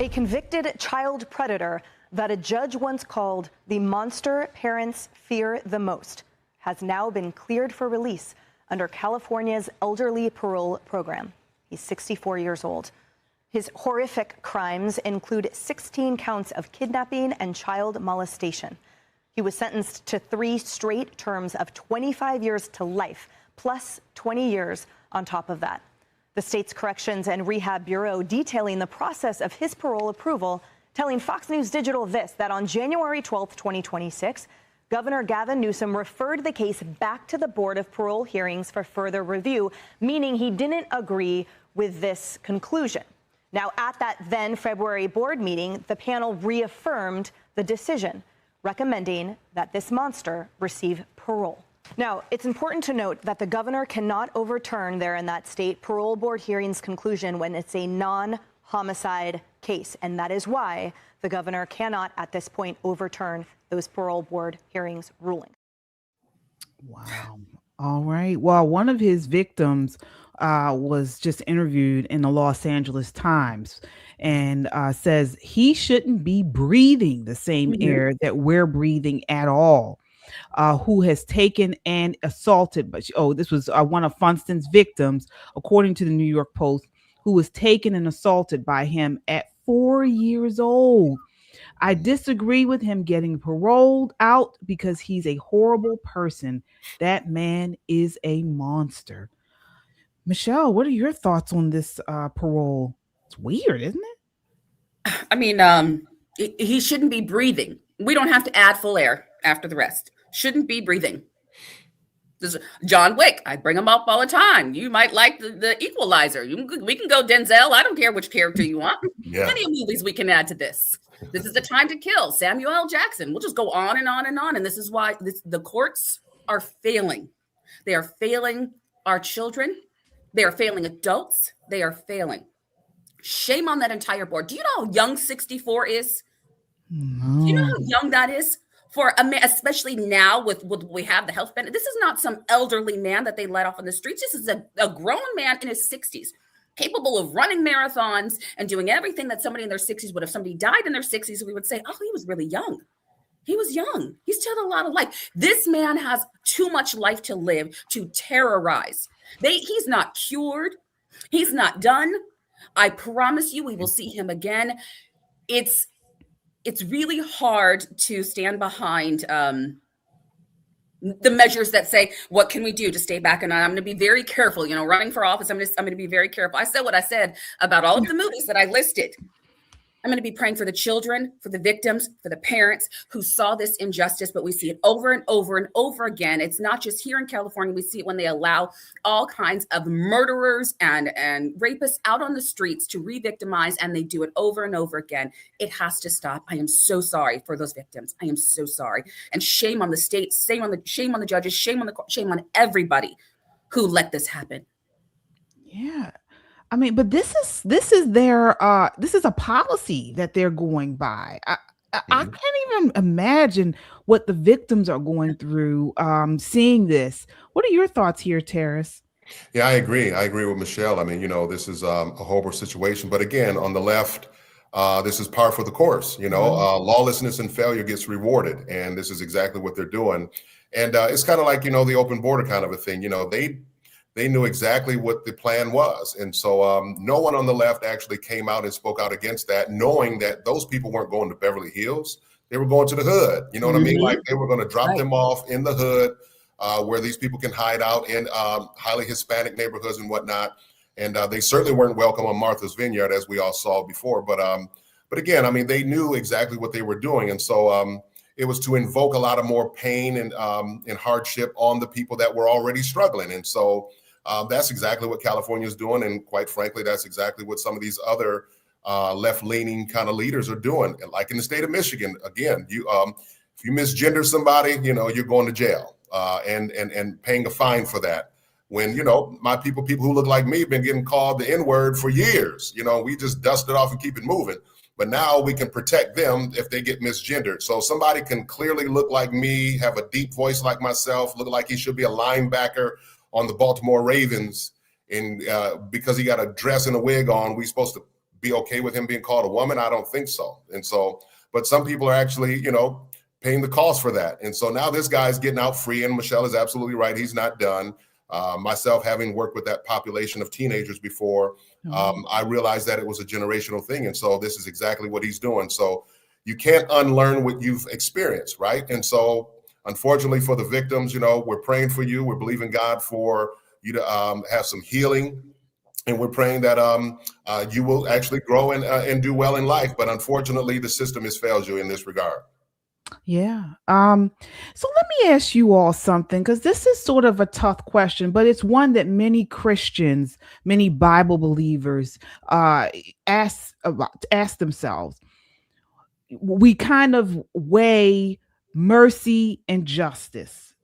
Speaker 16: A convicted child predator that a judge once called the monster parents fear the most has now been cleared for release under California's elderly parole program. He's 64 years old. His horrific crimes include 16 counts of kidnapping and child molestation. He was sentenced to 3 straight terms of 25 years to life, plus 20 years on top of that. The state's Corrections and Rehab Bureau detailing the process of his parole approval, telling Fox News Digital that on January 12th, 2026, Governor Gavin Newsom referred the case back to the Board of Parole Hearings for further review, meaning he didn't agree with this conclusion. Now, at that then February board meeting, the panel reaffirmed the decision, recommending that this monster receive parole. Now, it's important to note that the governor cannot overturn there in that state parole board hearings conclusion when it's a non-homicide case. And that is why the governor cannot at this point overturn those parole board hearings rulings.
Speaker 5: Wow. All right. Well, one of his victims was just interviewed in the Los Angeles Times and says he shouldn't be breathing the same air that we're breathing at all. Who has taken and assaulted, this was one of Funston's victims, according to the New York Post, who was taken and assaulted by him at 4 years old. I disagree with him getting paroled out because he's a horrible person. That man is a monster. Michelle, what are your thoughts on this parole? It's weird, isn't it?
Speaker 7: I mean, he shouldn't be breathing. We don't have to add full air after the rest. Shouldn't be breathing. This John Wick, I bring him up all the time. You might like the Equalizer. We can go Denzel. I don't care which character you want. Plenty of movies we can add to this. This is the time to kill. Samuel L. Jackson. We'll just go on and on and on. And this is why the courts are failing. They are failing our children. They are failing adults. They are failing. Shame on that entire board. Do you know how young 64 is?
Speaker 5: No.
Speaker 7: Do you know how young that is? For a man, especially now with we have the health benefit. This is not some elderly man that they let off on the streets. This is a grown man in his 60s, capable of running marathons and doing everything that somebody in their 60s would. If somebody died in their 60s, we would say, oh, he was really young. He was young. He still had a lot of life. This man has too much life to live to terrorize. He's not cured. He's not done. I promise you we will see him again. It's really hard to stand behind the measures that say, what can we do to stay back? And I'm going to be very careful, running for office. I'm going to be very careful. I said what I said about all of the movies that I listed. I'm going to be praying for the children, for the victims, for the parents who saw this injustice, but we see it over and over and over again. It's not just here in California. We see it when they allow all kinds of murderers and rapists out on the streets to re-victimize, and they do it over and over again. It has to stop. I am so sorry for those victims. I am so sorry. And shame on the state, shame on the judges, shame on the court, shame on everybody who let this happen.
Speaker 5: Yeah. I mean, but this is a policy that they're going by. I can't even imagine what the victims are going through seeing this. What are your thoughts here, Terrace?
Speaker 9: Yeah, I agree. I agree with Michelle. I mean, this is a horrible situation. But again, on the left, this is par for the course. Lawlessness and failure gets rewarded. And this is exactly what they're doing. And it's kind of like, the open border kind of a thing. They knew exactly what the plan was. And so no one on the left actually came out and spoke out against that, knowing that those people weren't going to Beverly Hills. They were going to the hood. You know what I mean? Like they were going to drop them off in the hood where these people can hide out in highly Hispanic neighborhoods and whatnot. And they certainly weren't welcome on Martha's Vineyard, as we all saw before. But again, I mean, they knew exactly what they were doing. And so it was to invoke a lot of more pain and hardship on the people that were already struggling. And so that's exactly what California is doing. And quite frankly, that's exactly what some of these other left-leaning kind of leaders are doing. Like in the state of Michigan, again, if you misgender somebody, you're going to jail and paying a fine for that. When, my people who look like me have been getting called the N-word for years. We just dust it off and keep it moving. But now we can protect them if they get misgendered. So somebody can clearly look like me, have a deep voice like myself, look like he should be a linebacker on the Baltimore Ravens, and because he got a dress and a wig on, we supposed to be okay with him being called a woman? I don't think so. And so, but some people are actually, paying the cost for that. And so now this guy's getting out free, and Michelle is absolutely right. He's not done. Myself, having worked with that population of teenagers before, I realized that it was a generational thing. And so this is exactly what he's doing. So you can't unlearn what you've experienced, right? And so unfortunately for the victims, we're praying for you. We're believing God for you to have some healing. And we're praying that you will actually grow and do well in life. But unfortunately, the system has failed you in this regard.
Speaker 5: Yeah. So let me ask you all something, because this is sort of a tough question, but it's one that many Christians, many Bible believers ask themselves. We kind of weigh mercy and justice,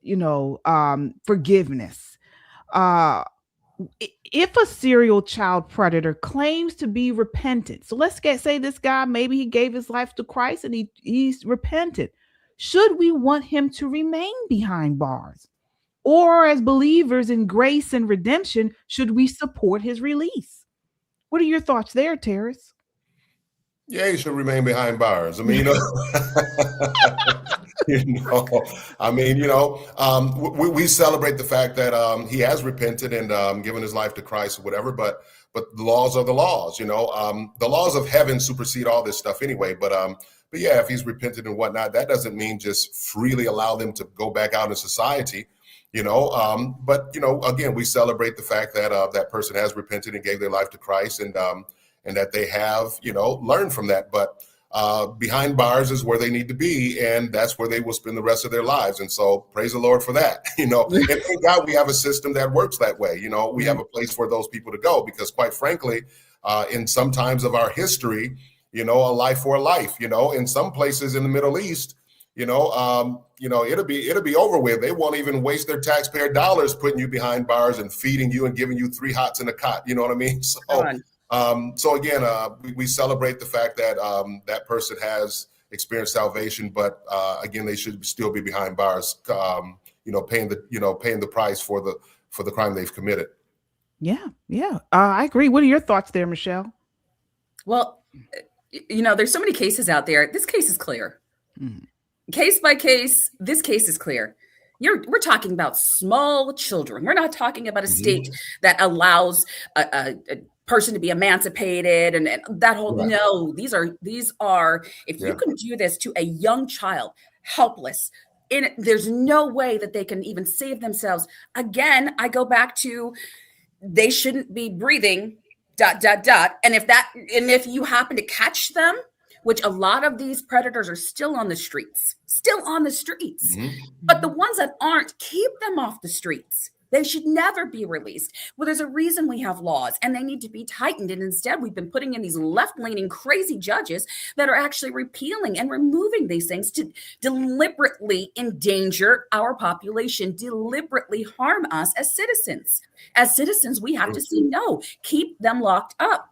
Speaker 5: forgiveness. If a serial child predator claims to be repentant, so let's say this guy, maybe he gave his life to Christ and he's repentant. Should we want him to remain behind bars? Or as believers in grace and redemption, should we support his release? What are your thoughts there, Terrace?
Speaker 9: Yeah, he should remain behind bars. I mean, we celebrate the fact that he has repented and given his life to Christ or whatever. But the laws are the laws. The laws of heaven supersede all this stuff anyway. But yeah, if he's repented and whatnot, that doesn't mean just freely allow them to go back out in society. But again, we celebrate the fact that that person has repented and gave their life to Christ, and that they have learned from that. But behind bars is where they need to be, and that's where they will spend the rest of their lives. And so praise the Lord for that. And thank God we have a system that works that way. We have a place for those people to go, because quite frankly, in some times of our history, a life for a life. In some places in the Middle East, it'll be over with. They won't even waste their taxpayer dollars putting you behind bars and feeding you and giving you 3 hots in a cot. You know what I mean? So again, we celebrate the fact that that person has experienced salvation, but again, they should still be behind bars, paying the price for the crime they've committed.
Speaker 5: Yeah. I agree. What are your thoughts there, Michelle?
Speaker 7: Well, there's so many cases out there. This case is clear. Case by case, this case is clear. We're talking about small children. We're not talking about a state that allows a person to be emancipated and that whole no. These are if you can do this to a young child, helpless, there's no way that they can even save themselves. Again, I go back to they shouldn't be breathing. ... And if you happen to catch them, which a lot of these predators are still on the streets. But the ones that aren't, keep them off the streets. They should never be released. Well, there's a reason we have laws, and they need to be tightened. And instead, we've been putting in these left-leaning, crazy judges that are actually repealing and removing these things to deliberately endanger our population, deliberately harm us as citizens. As citizens, we have to say no. Keep them locked up.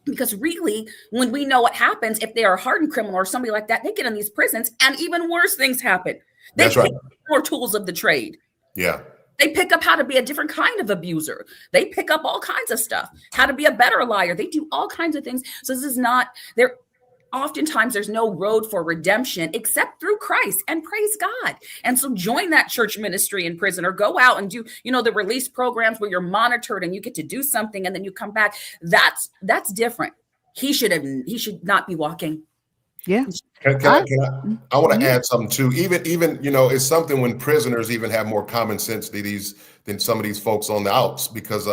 Speaker 7: Because really, when we know what happens, if they are a hardened criminal or somebody like that, they get in these prisons and even worse things happen. They pick up more tools of the trade.
Speaker 9: Yeah.
Speaker 7: They pick up how to be a different kind of abuser. They pick up all kinds of stuff, how to be a better liar. They do all kinds of things. So this is not there. Oftentimes there's no road for redemption except through Christ, and praise God. And so join that church ministry in prison, or go out and do, the release programs where you're monitored and you get to do something and then you come back. That's different. He should not be walking.
Speaker 5: Yeah.
Speaker 9: I want to add something too. Even it's something when prisoners even have more common sense than some of these folks on the outs, because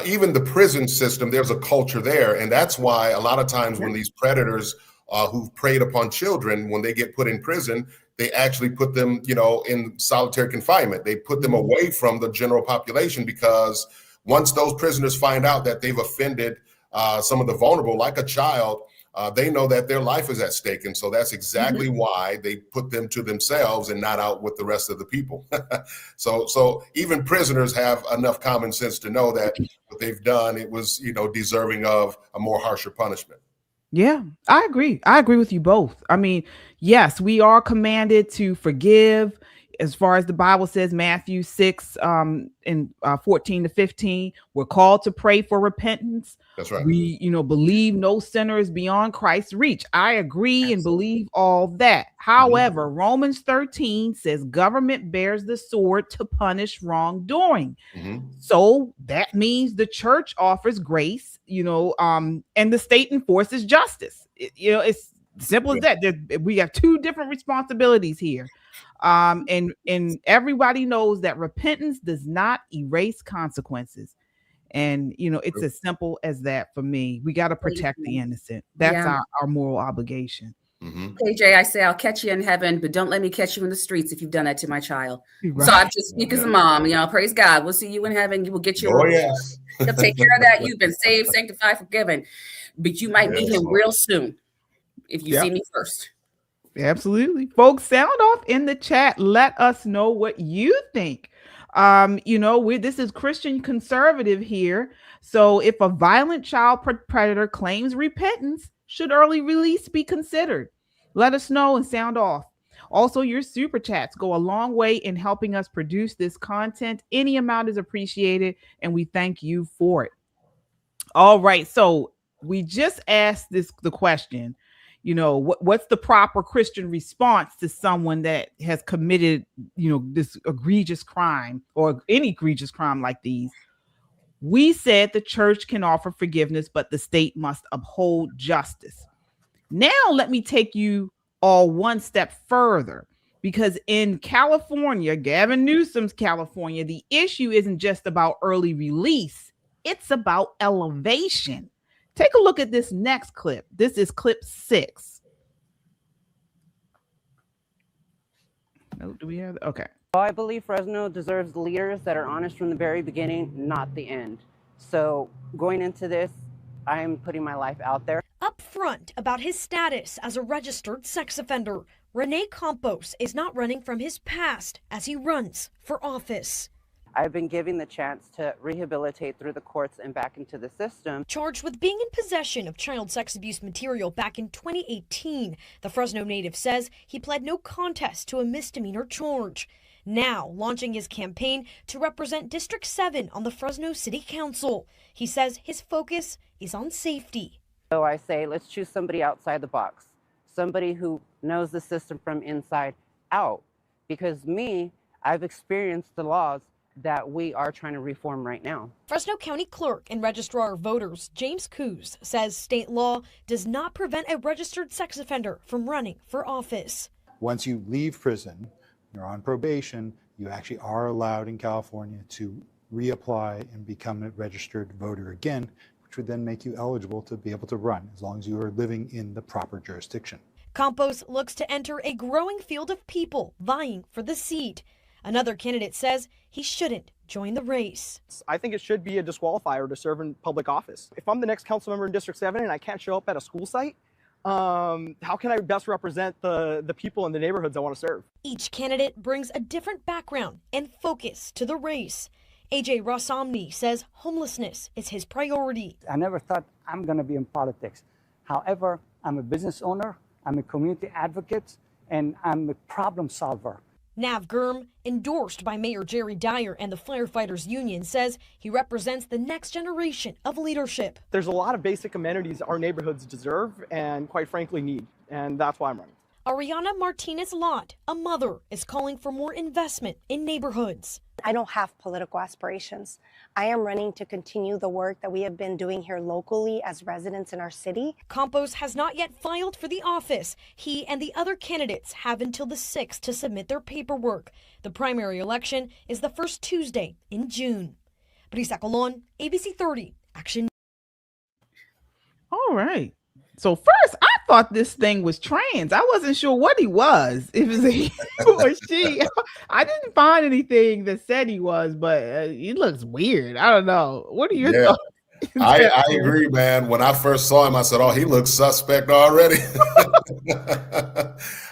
Speaker 9: even the prison system, there's a culture there. And that's why a lot of times when these predators who've preyed upon children, when they get put in prison, they actually put them, in solitary confinement. They put them away from the general population, because once those prisoners find out that they've offended some of the vulnerable, like a child, they know that their life is at stake. And so that's exactly why they put them to themselves and not out with the rest of the people. So even prisoners have enough common sense to know that what they've done, it was, deserving of a more harsher punishment.
Speaker 5: Yeah, I agree. I agree with you both. I mean, yes, we are commanded to forgive, as far as the Bible says, Matthew 6 and 14 to 15, we're called to pray for repentance.
Speaker 9: That's right.
Speaker 5: We, believe no sinner is beyond Christ's reach. I agree and believe all that. However, Romans 13 says government bears the sword to punish wrongdoing. So that means the church offers grace, and the state enforces justice. It's simple as that. We have two different responsibilities here. And everybody knows that repentance does not erase consequences. And, it's as simple as that for me. We got to protect the innocent. That's our moral obligation.
Speaker 7: KJ, I say, I'll catch you in heaven, but don't let me catch you in the streets if you've done that to my child. Right. So I'm just speaking as a mom, praise God. We'll see you in heaven. You will get your He'll take care of that. You've been saved, sanctified, forgiven. But you might meet him real soon if you see me first.
Speaker 5: Absolutely. Folks, sound off in the chat. Let us know what you think. This is Christian conservative here. So if a violent child predator claims repentance, should early release be considered? Let us know and sound off. Also, your super chats go a long way in helping us produce this content. Any amount is appreciated, and we thank you for it. All right. So we just asked the question, what's the proper Christian response to someone that has committed, this egregious crime or any egregious crime like these? We said the church can offer forgiveness, but the state must uphold justice. Now, let me take you all one step further, because in California, Gavin Newsom's California, the issue isn't just about early release, it's about elevation. Take a look at this next clip. This is clip 6. Oh, do we have? Okay.
Speaker 17: I believe Fresno deserves leaders that are honest from the very beginning, not the end. So going into this, I'm putting my life out there.
Speaker 18: Up front about his status as a registered sex offender, Rene Campos is not running from his past as he runs for office.
Speaker 17: I've been given the chance to rehabilitate through the courts and back into the system.
Speaker 18: Charged with being in possession of child sex abuse material back in 2018, the Fresno native says he pled no contest to a misdemeanor charge. Now launching his campaign to represent District 7 on the Fresno City Council. He says his focus is on safety.
Speaker 17: So I say, let's choose somebody outside the box, somebody who knows the system from inside out. Because I've experienced the laws that we are trying to reform right now.
Speaker 18: Fresno County Clerk and Registrar of Voters James Coos says state law does not prevent a registered sex offender from running for office.
Speaker 19: Once you leave prison, you're on probation, you actually are allowed in California to reapply and become a registered voter again, which would then make you eligible to be able to run as long as you are living in the proper jurisdiction.
Speaker 18: Campos looks to enter a growing field of people vying for the seat. Another candidate says he shouldn't join the race.
Speaker 20: I think it should be a disqualifier to serve in public office. If I'm the next council member in District 7 and I can't show up at a school site, how can I best represent the people in the neighborhoods I want to serve?
Speaker 18: Each candidate brings a different background and focus to the race. AJ Rossomny says homelessness is his priority.
Speaker 21: I never thought I'm going to be in politics. However, I'm a business owner, I'm a community advocate, and I'm a problem solver.
Speaker 18: Nav Gurm, endorsed by Mayor Jerry Dyer and the Firefighters Union, says he represents the next generation of leadership.
Speaker 20: There's a lot of basic amenities our neighborhoods deserve and quite frankly need, and that's why I'm running.
Speaker 18: Ariana Martinez-Lott, a mother, is calling for more investment in neighborhoods.
Speaker 22: I don't have political aspirations. I am running to continue the work that we have been doing here locally as residents in our city.
Speaker 18: Campos has not yet filed for the office. He and the other candidates have until the 6th to submit their paperwork. The primary election is the first Tuesday in June. Brisa Colon, ABC 30, Action.
Speaker 5: All right. So first, I thought this thing was trans. I wasn't sure what he was. If it was a he or she. I didn't find anything that said he was, but he looks weird. I don't know. What are your thoughts?
Speaker 9: I agree, man. When I first saw him, I said, "Oh, he looks suspect already."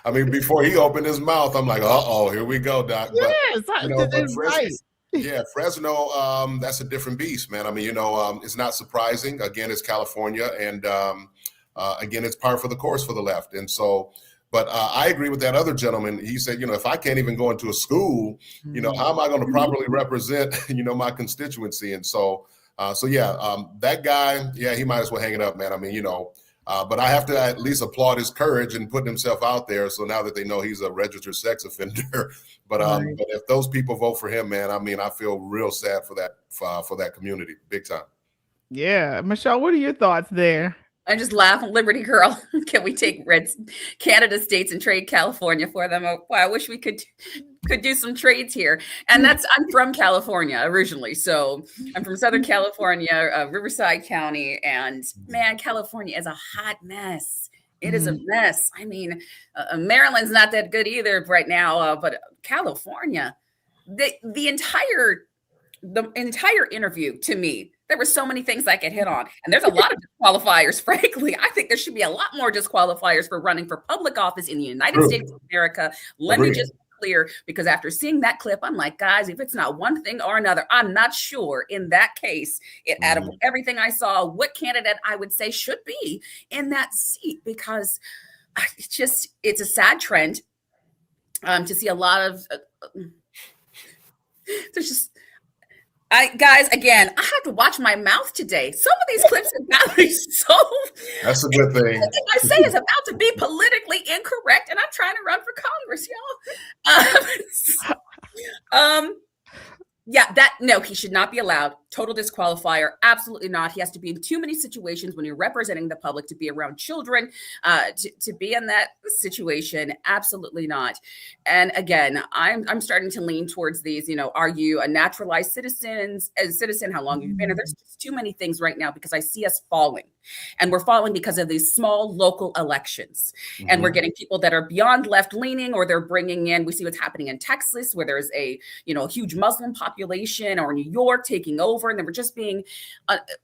Speaker 9: I mean, before he opened his mouth, I'm like, "Uh-oh, here we go, Doc."
Speaker 5: Yes,
Speaker 9: but yeah, Fresno, that's a different beast, man. I mean, it's not surprising. Again, it's California, and again, it's par for the course for the left. And so, but I agree with that other gentleman. He said, if I can't even go into a school, how am I going to properly represent, my constituency? And so, that guy, he might as well hang it up, man. I mean, but I have to at least applaud his courage and putting himself out there. So now that they know he's a registered sex offender, but if those people vote for him, man, I mean, I feel real sad for that community, big time.
Speaker 5: Yeah, Michelle, what are your thoughts there?
Speaker 7: I just laugh. Liberty Girl. Can we take Canada states and trade California for them? Oh, I wish we could do some trades here. And I'm from California originally. So I'm from Southern California, Riverside County. And man, California is a hot mess. It is a mess. I mean, Maryland's not that good either right now. But California, the entire interview to me, there were so many things I could hit on. And there's a lot of disqualifiers, frankly. I think there should be a lot more disqualifiers for running for public office in the United States of America. Let me just be clear, because after seeing that clip, I'm like, guys, if it's not one thing or another, I'm not sure in that case, out of everything I saw, what candidate I would say should be in that seat, because it's a sad trend to see a lot of, there's just, guys, again, I have to watch my mouth today. Some of these clips have got me so.
Speaker 9: That's a good thing.
Speaker 7: What I say is about to be politically incorrect, and I'm trying to run for Congress, y'all. No, he should not be allowed. Total disqualifier. Absolutely not. He has to be in too many situations when you're representing the public to be around children, to be in that situation. Absolutely not. And again, I'm starting to lean towards these, are you a naturalized citizen? How long have you been here? There's just too many things right now because I see us falling. And we're falling because of these small local elections. And we're getting people that are beyond left leaning, or they're bringing in, we see what's happening in Texas, where there's a huge Muslim population, or New York taking over. And then we're just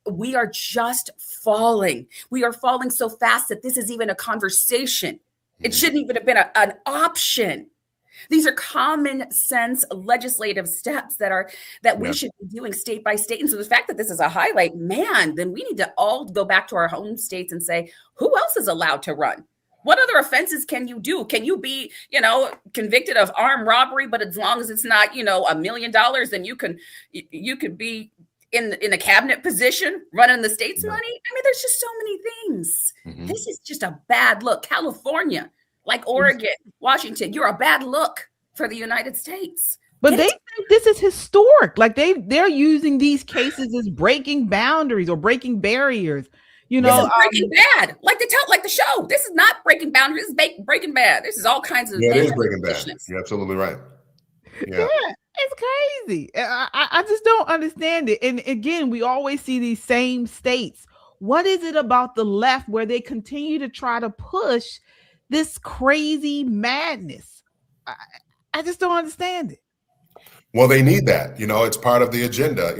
Speaker 7: we are just falling. We are falling so fast that this is even a conversation. It shouldn't even have been an option. These are common sense legislative steps that we should be doing state by state. And so the fact that this is a highlight, man, then we need to all go back to our home states and say, who else is allowed to run? What other offenses can you do? Can you be, convicted of armed robbery, but as long as it's not, $1 million, then you could be in a cabinet position running the state's money? I mean, there's just so many things. This is just a bad look. California, like Oregon, Washington, you're a bad look for the United States.
Speaker 5: But they think this is historic. Like they're using these cases as breaking boundaries or breaking barriers. This is
Speaker 7: Breaking Bad, like the show. This is not Breaking Boundaries. This is Breaking Bad. This is all kinds of.
Speaker 9: Yeah, it is Breaking Bad. You're absolutely right.
Speaker 5: Yeah, it's crazy. I just don't understand it. And again, we always see these same states. What is it about the left where they continue to try to push this crazy madness? I just don't understand it.
Speaker 9: Well, they need that. It's part of the agenda.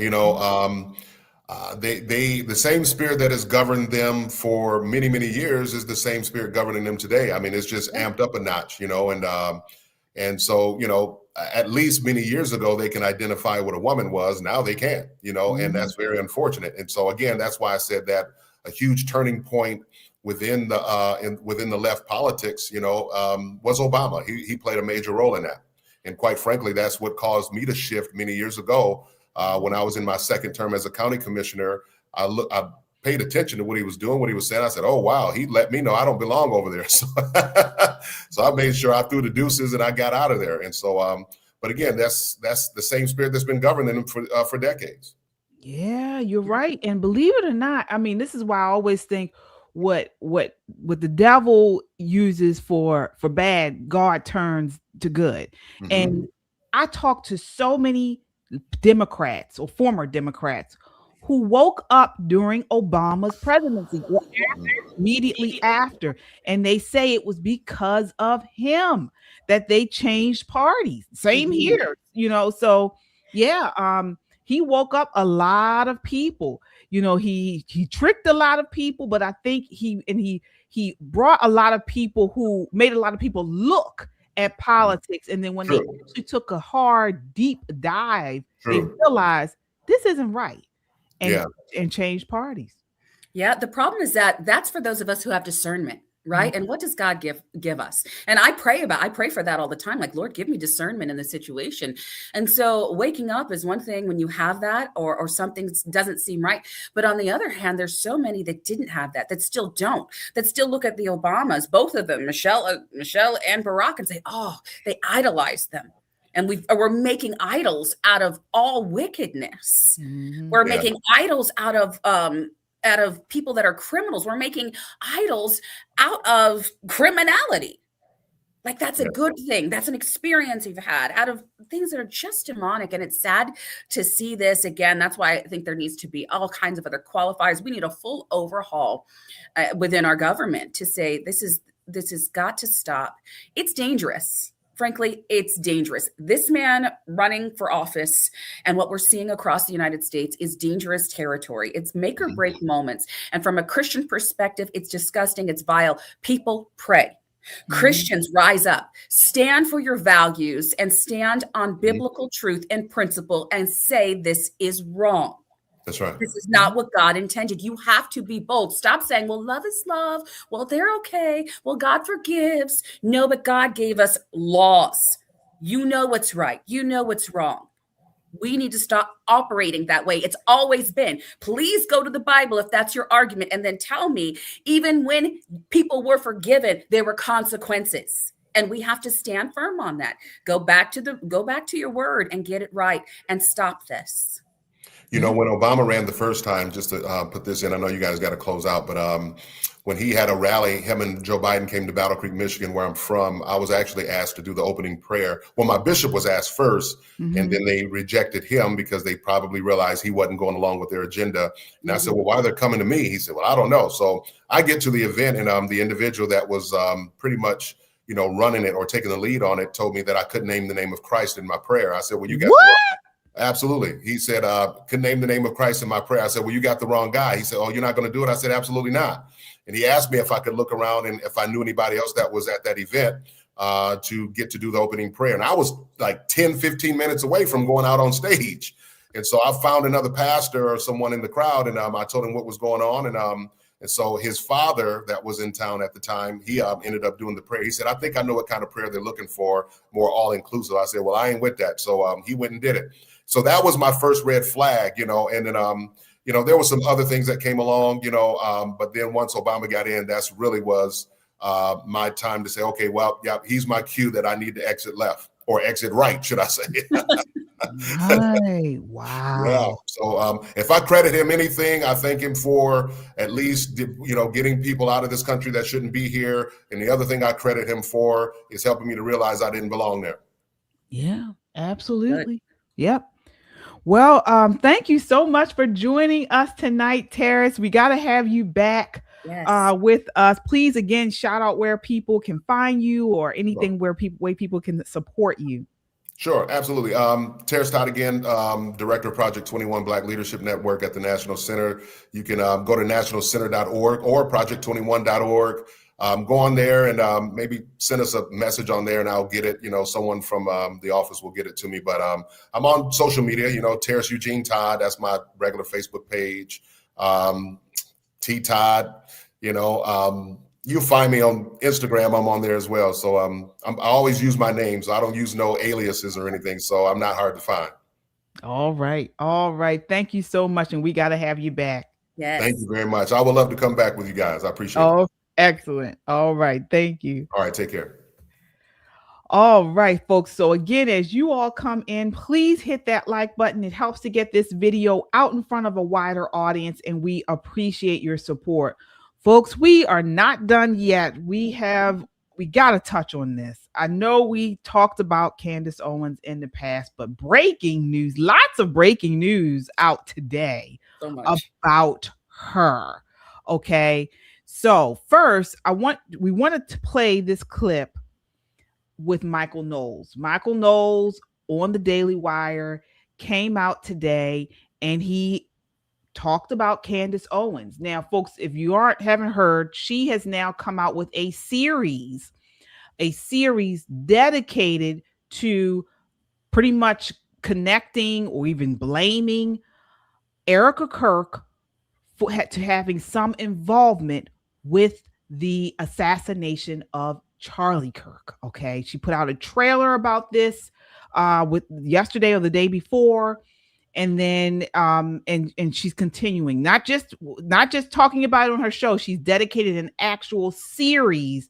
Speaker 9: The same spirit that has governed them for many, many years is the same spirit governing them today. I mean, it's just amped up a notch, and so, at least many years ago, they can identify what a woman was. Now they can't, and that's very unfortunate. And so, again, that's why I said that a huge turning point within the left politics, was Obama. He played a major role in that. And quite frankly, that's what caused me to shift many years ago. When I was in my second term as a county commissioner, I paid attention to what he was doing, what he was saying. I said, oh, wow, he let me know I don't belong over there. So I made sure I threw the deuces and I got out of there. And so, but again, that's the same spirit that's been governing them for decades.
Speaker 5: Yeah, you're right. And believe it or not, I mean, this is why I always think what the devil uses for bad, God turns to good. And I talk to so many Democrats or former Democrats who woke up during Obama's presidency or immediately after, and they say it was because of him that they changed parties. Same here, so yeah, he woke up a lot of people. He tricked a lot of people, but I think he brought a lot of people who made a lot of people look at politics. And then when they actually took a hard, deep dive, they realized this isn't right and changed parties.
Speaker 7: Yeah, the problem is that's for those of us who have discernment, right? And what does God give us? And I pray for that all the time. Like, Lord, give me discernment in the situation. And so waking up is one thing when you have that or something doesn't seem right. But on the other hand, there's so many that didn't have that still don't, that still look at the Obamas, both of them, Michelle and Barack, and say, oh, they idolized them. And we're making idols out of all wickedness. We're making idols out of people that are criminals. We're making idols out of criminality. Like, that's a good thing. That's an experience you've had out of things that are just demonic. And it's sad to see this again. That's why I think there needs to be all kinds of other qualifiers. We need a full overhaul within our government to say this has got to stop. It's dangerous. Frankly, it's dangerous. This man running for office and what we're seeing across the United States is dangerous territory. It's make or break moments. And from a Christian perspective, it's disgusting. It's vile. People pray. Christians, rise up, stand for your values and stand on biblical truth and principle and say this is wrong.
Speaker 9: That's right.
Speaker 7: This is not what God intended. You have to be bold. Stop saying, well, love is love. Well, they're okay. Well, God forgives. No, but God gave us laws. You know what's right. You know what's wrong. We need to stop operating that way. It's always been. Please go to the Bible if that's your argument, and then tell me, even when people were forgiven, there were consequences. And we have to stand firm on that. Go back to your word and get it right and stop this.
Speaker 9: You know, when Obama ran the first time, just to put this in, I know you guys got to close out, but when he had a rally, him and Joe Biden came to Battle Creek, Michigan, where I'm from. I was actually asked to do the opening prayer. Well, my bishop was asked first, and then they rejected him because they probably realized he wasn't going along with their agenda. And I said, well, why are they coming to me? He said, well, I don't know. So I get to the event, and the individual that was pretty much, you know, running it or taking the lead on it told me that I couldn't name the name of Christ in my prayer. I said, well, you got
Speaker 5: what?
Speaker 9: Absolutely. He said, could name the name of Christ in my prayer. I said, well, you got the wrong guy. He said, oh, you're not going to do it? I said, absolutely not. And he asked me if I could look around and if I knew anybody else that was at that event to get to do the opening prayer. And I was like 10, 15 minutes away from going out on stage. And so I found another pastor or someone in the crowd, and I told him what was going on. And so his father that was in town at the time, he ended up doing the prayer. He said, I think I know what kind of prayer they're looking for, more all-inclusive. I said, well, I ain't with that. So he went and did it. So that was my first red flag, you know, and then, you know, there were some other things that came along, you know, but then once Obama got in, that's really was my time to say, okay, well, yeah, he's my cue that I need to exit left or exit right, should I say.
Speaker 5: Right. Wow.
Speaker 9: Yeah. So if I credit him anything, I thank him for at least, you know, getting people out of this country that shouldn't be here. And the other thing I credit him for is helping me to realize I didn't belong there.
Speaker 5: Yeah, absolutely. Good. Yep. Well, thank you so much for joining us tonight, Terrace. We got to have you back with us. Please, again, shout out where people can find you or anything where people can support you.
Speaker 9: Sure, absolutely. Terrace Todd again, Director of Project 21 Black Leadership Network at the National Center. You can go to nationalcenter.org or project21.org. Go on there and maybe send us a message on there and I'll get it. You know, someone from the office will get it to me. But I'm on social media, you know, Terrace Eugene Todd. That's my regular Facebook page. T Todd, you know, you'll find me on Instagram. I'm on there as well. So I always use my name. So I don't use no aliases or anything. So I'm not hard to find.
Speaker 5: All right. All right. Thank you so much. And we got to have you back.
Speaker 7: Yes.
Speaker 9: Thank you very much. I would love to come back with you guys. I appreciate it.
Speaker 5: Excellent. All right. Thank you.
Speaker 9: All right. Take care.
Speaker 5: All right, folks. So again, as you all come in, please hit that like button. It helps to get this video out in front of a wider audience, and we appreciate your support. Folks, we are not done yet. We got to touch on this. I know we talked about Candace Owens in the past, but breaking news, lots of breaking news out today about her. Okay. So first, we wanted to play this clip with Michael Knowles. Michael Knowles on the Daily Wire came out today and he talked about Candace Owens. Now, folks, if you haven't heard, she has now come out with a series dedicated to pretty much connecting or even blaming Erika Kirk to having some involvement with the assassination of Charlie Kirk. Okay. She put out a trailer about this with yesterday or the day before. And then and she's continuing, not just talking about it on her show. She's dedicated an actual series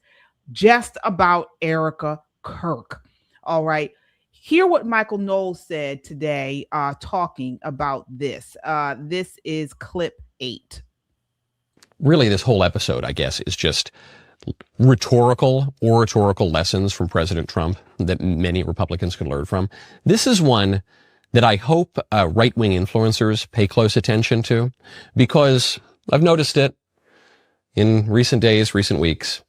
Speaker 5: just about Erika Kirk. All right. Hear what Michael Knowles said today talking about this. This is clip 8.
Speaker 1: Really, this whole episode, I guess, is just oratorical lessons from President Trump that many Republicans can learn from. This is one that I hope right-wing influencers pay close attention to, because I've noticed it in recent days, recent weeks.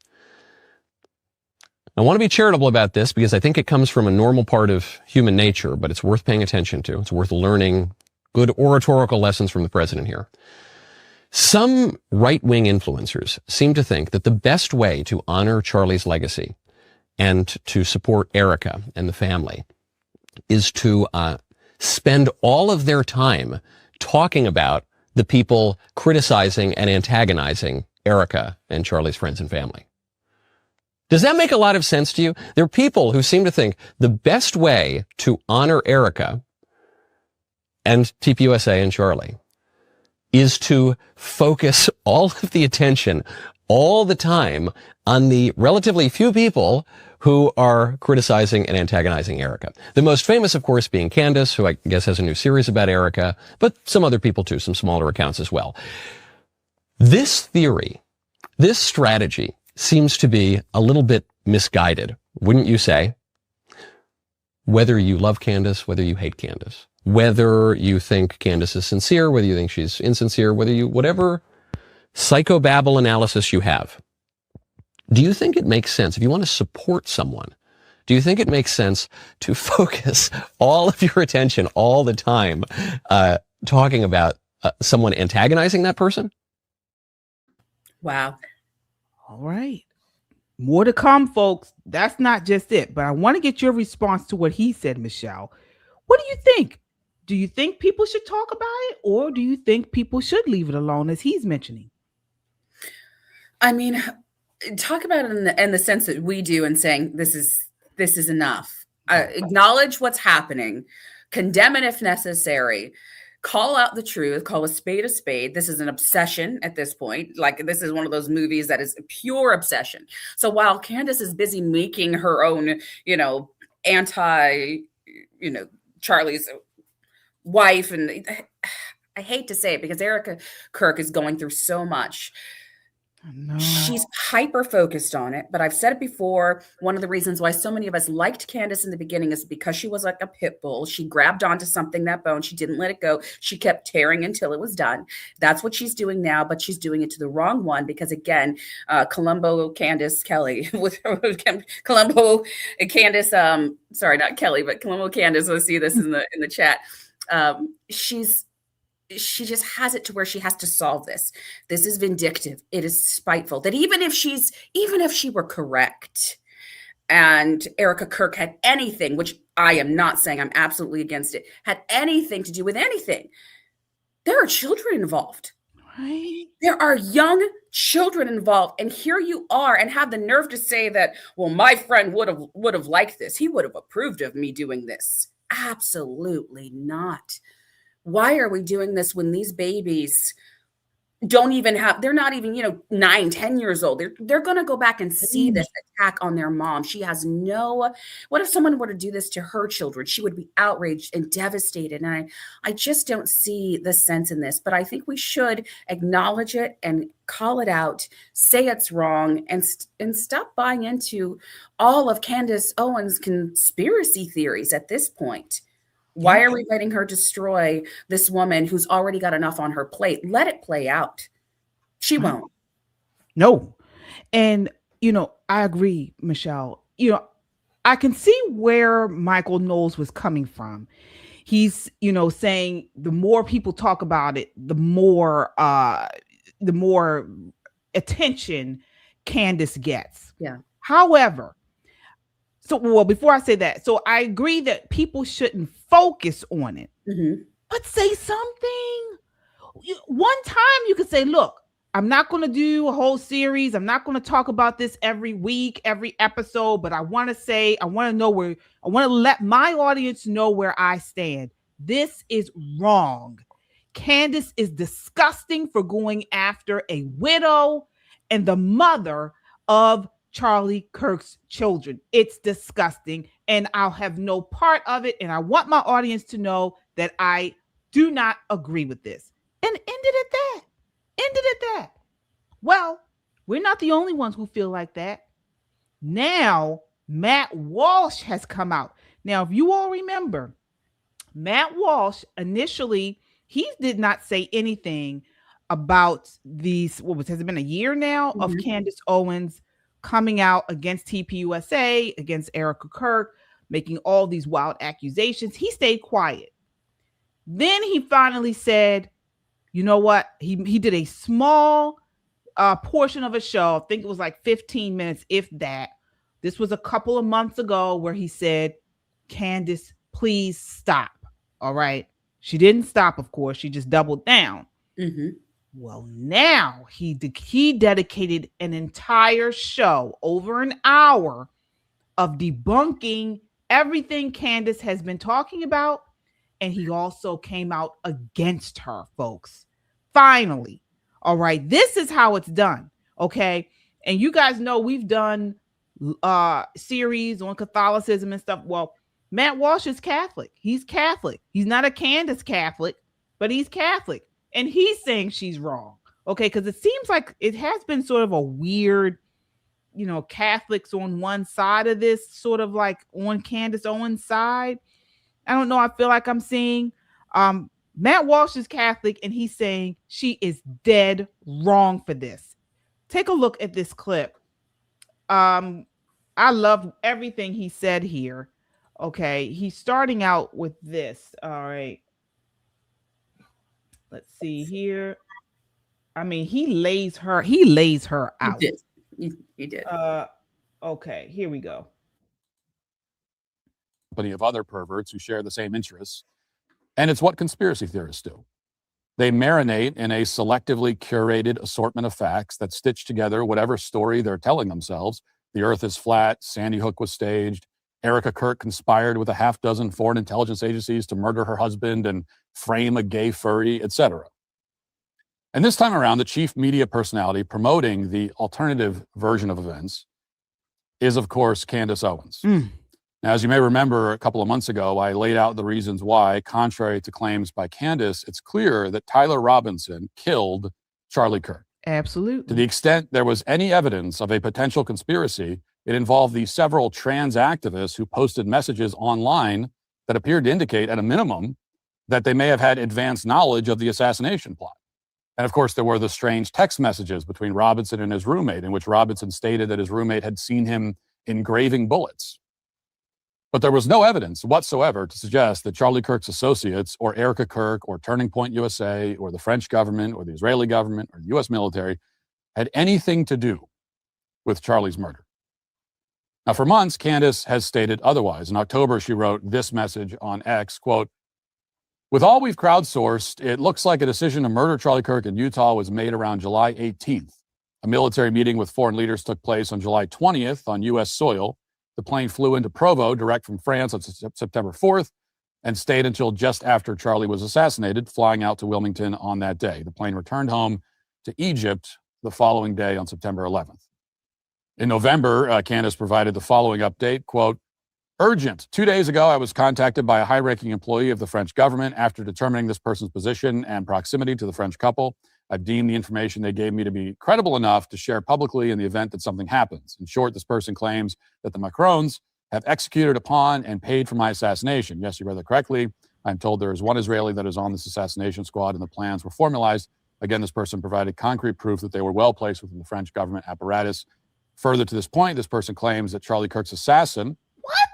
Speaker 1: I want to be charitable about this because I think it comes from a normal part of human nature, but it's worth paying attention to. It's worth learning good oratorical lessons from the president here. Some right-wing influencers seem to think that the best way to honor Charlie's legacy and to support Erika and the family is to spend all of their time talking about the people criticizing and antagonizing Erika and Charlie's friends and family. Does that make a lot of sense to you? There are people who seem to think the best way to honor Erika and TPUSA and Charlie is to focus all of the attention all the time on the relatively few people who are criticizing and antagonizing Erika. The most famous, of course, being Candace, who I guess has a new series about Erika, but some other people too, some smaller accounts as well. This theory, this strategy seems to be a little bit misguided, wouldn't you say? Whether you love Candace, whether you hate Candace, whether you think Candace is sincere, whether you think she's insincere, whatever psychobabble analysis you have, do you think it makes sense, if you want to support someone, do you think it makes sense to focus all of your attention all the time talking about someone antagonizing that person?
Speaker 7: Wow.
Speaker 5: All right. More to come, folks. That's not just it, but I want to get your response to what he said, Michelle. What do you think? Do you think people should talk about it, or do you think people should leave it alone, as he's mentioning?
Speaker 7: I mean, talk about it in the sense that we do, and saying this is enough. Acknowledge what's happening, condemn it if necessary, call out the truth, call a spade a spade. This is an obsession at this point. Like, this is one of those movies that is pure obsession. So while Candace is busy making her own, Charlie's wife, and I hate to say it because Erika Kirk is going through so much. She's hyper focused on it, but I've said it before. One of the reasons why so many of us liked Candace in the beginning is because she was like a pit bull. She grabbed onto something, that bone. She didn't let it go. She kept tearing until it was done. That's what she's doing now, but she's doing it to the wrong one because, again, Columbo Candace Kelly with Columbo Candace. Sorry, not Kelly, but Columbo Candace. Let's see this in the chat. She just has it to where she has to solve this. This is vindictive. It is spiteful. That even if she were correct and Erika Kirk had anything, which I am not saying, I'm absolutely against it, had anything to do with anything, there are children involved.
Speaker 5: Right.
Speaker 7: There are young children involved. And here you are, and have the nerve to say that, well, my friend would have liked this. He would have approved of me doing this. Absolutely not. Why are we doing this when these babies they're not even, 9, 10 years old. They're going to go back and see this attack on their mom. She has what if someone were to do this to her children? She would be outraged and devastated. And I just don't see the sense in this, but I think we should acknowledge it and call it out, say it's wrong, and stop buying into all of Candace Owens' conspiracy theories at this point. Why are we letting her destroy this woman who's already got enough on her plate? Let it play out. She won't.
Speaker 5: No. And, I agree, Michelle. I can see where Michael Knowles was coming from. He's, saying the more people talk about it, the more attention Candace gets.
Speaker 7: Yeah.
Speaker 5: However, before I say that, so I agree that people shouldn't focus on it, but say something. One time you could say, look, I'm not going to do a whole series. I'm not going to talk about this every week, every episode, but I want to let my audience know where I stand. This is wrong. Candace is disgusting for going after a widow and the mother of Charlie Kirk's children. It's disgusting, and I'll have no part of it. And I want my audience to know that I do not agree with this. And ended at that. Well, we're not the only ones who feel like that. Now, Matt Walsh has come out. Now, if you all remember, Matt Walsh initially, he did not say anything about these, has it been a year now of Candace Owens coming out against TPUSA, against Erika Kirk, making all these wild accusations. He stayed quiet. Then he finally said, you know what? He did a small portion of a show. I think it was like 15 minutes, if that. This was a couple of months ago, where he said, Candace, please stop. All right. She didn't stop, of course. She just doubled down. Well, now he dedicated an entire show, over an hour, of debunking everything Candace has been talking about. And he also came out against her, folks. Finally. All right. This is how it's done. Okay. And you guys know we've done series on Catholicism and stuff. Well, Matt Walsh is Catholic. He's Catholic. He's not a Candace Catholic, but he's Catholic. And he's saying she's wrong. Okay. Because it seems like it has been sort of a weird, you know, Catholics on one side of this, sort of like on Candace Owens' side. I don't know. I feel like I'm seeing Matt Walsh is Catholic, and he's saying she is dead wrong for this. Take a look at this clip. I love everything he said here. Okay, he's starting out with this. All right. Let's see here. I mean, he lays her out.
Speaker 7: He did.
Speaker 5: Okay, here we go.
Speaker 2: Company of other perverts who share the same interests. And it's what conspiracy theorists do. They marinate in a selectively curated assortment of facts that stitch together whatever story they're telling themselves. The earth is flat, Sandy Hook was staged, Erika Kirk conspired with a half dozen foreign intelligence agencies to murder her husband and frame a gay furry, etc. And this time around, the chief media personality promoting the alternative version of events is, of course, Candace Owens. Now, as you may remember, a couple of months ago, I laid out the reasons why, contrary to claims by Candace, it's clear that Tyler Robinson killed Charlie Kirk.
Speaker 5: Absolutely.
Speaker 2: To the extent there was any evidence of a potential conspiracy, it involved the several trans activists who posted messages online that appeared to indicate, at a minimum, that they may have had advanced knowledge of the assassination plot. And of course, there were the strange text messages between Robinson and his roommate, in which Robinson stated that his roommate had seen him engraving bullets. But there was no evidence whatsoever to suggest that Charlie Kirk's associates, or Erika Kirk, or Turning Point USA, or the French government, or the Israeli government, or the US military had anything to do with Charlie's murder. Now, for months, Candace has stated otherwise. In October, she wrote this message on X, quote, "With all we've crowdsourced, it looks like a decision to murder Charlie Kirk in Utah was made around July 18th. A military meeting with foreign leaders took place on July 20th on US soil. The plane flew into Provo, direct from France, on September 4th, and stayed until just after Charlie was assassinated, flying out to Wilmington on that day. The plane returned home to Egypt the following day on September 11th. In November, Candace provided the following update, quote, "Urgent. 2 days ago, I was contacted by a high-ranking employee of the French government. After determining this person's position and proximity to the French couple, I've deemed the information they gave me to be credible enough to share publicly in the event that something happens. In short, this person claims that the Macrons have executed upon and paid for my assassination. Yes, you read that correctly. I'm told there is one Israeli that is on this assassination squad and the plans were formalized. Again, this person provided concrete proof that they were well placed within the French government apparatus. Further to this point, this person claims that Charlie Kirk's assassin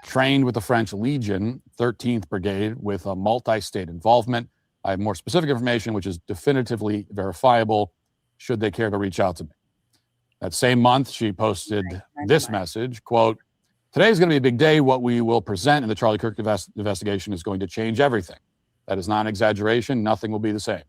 Speaker 2: trained with the French Legion 13th Brigade with a multi-state involvement. I have more specific information, which is definitively verifiable, should they care to reach out to me." That same month, she posted this message, quote, "Today is going to be a big day. What we will present in the Charlie Kirk investigation is going to change everything. That is not an exaggeration. Nothing will be the same."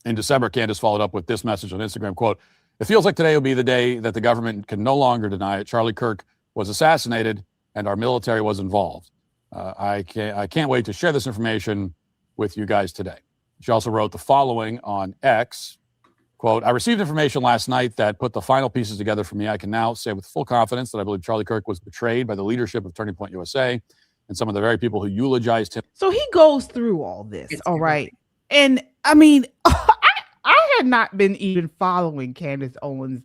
Speaker 2: In December, Candace followed up with this message on Instagram, quote, "It feels like today will be the day that the government can no longer deny it. Charlie Kirk was assassinated and our military was involved. I can't wait to share this information with you guys today." She also wrote the following on X, quote, "I received information last night that put the final pieces together for me. I can now say with full confidence that I believe Charlie Kirk was betrayed by the leadership of Turning Point USA and some of the very people who eulogized him."
Speaker 5: So he goes through all this, all right? And I mean, I had not been even following Candace Owens,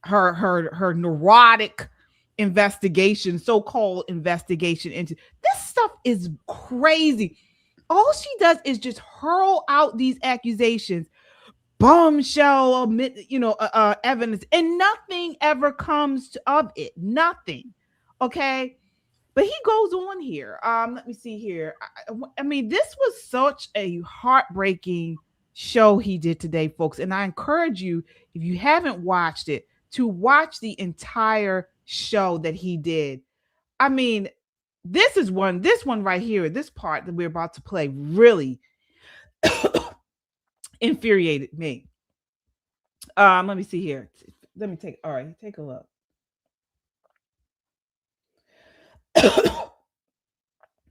Speaker 5: her neurotic investigation, so-called investigation into this stuff is crazy. All she does is just hurl out these accusations, bombshell, evidence, and nothing ever comes of it. Nothing. Okay. But he goes on here. Let me see here. I mean, this was such a heartbreaking show he did today, folks. And I encourage you, if you haven't watched it, to watch the entire show that he did. I mean, this one right here, this part that we're about to play really infuriated me. Let me see here. Take a look.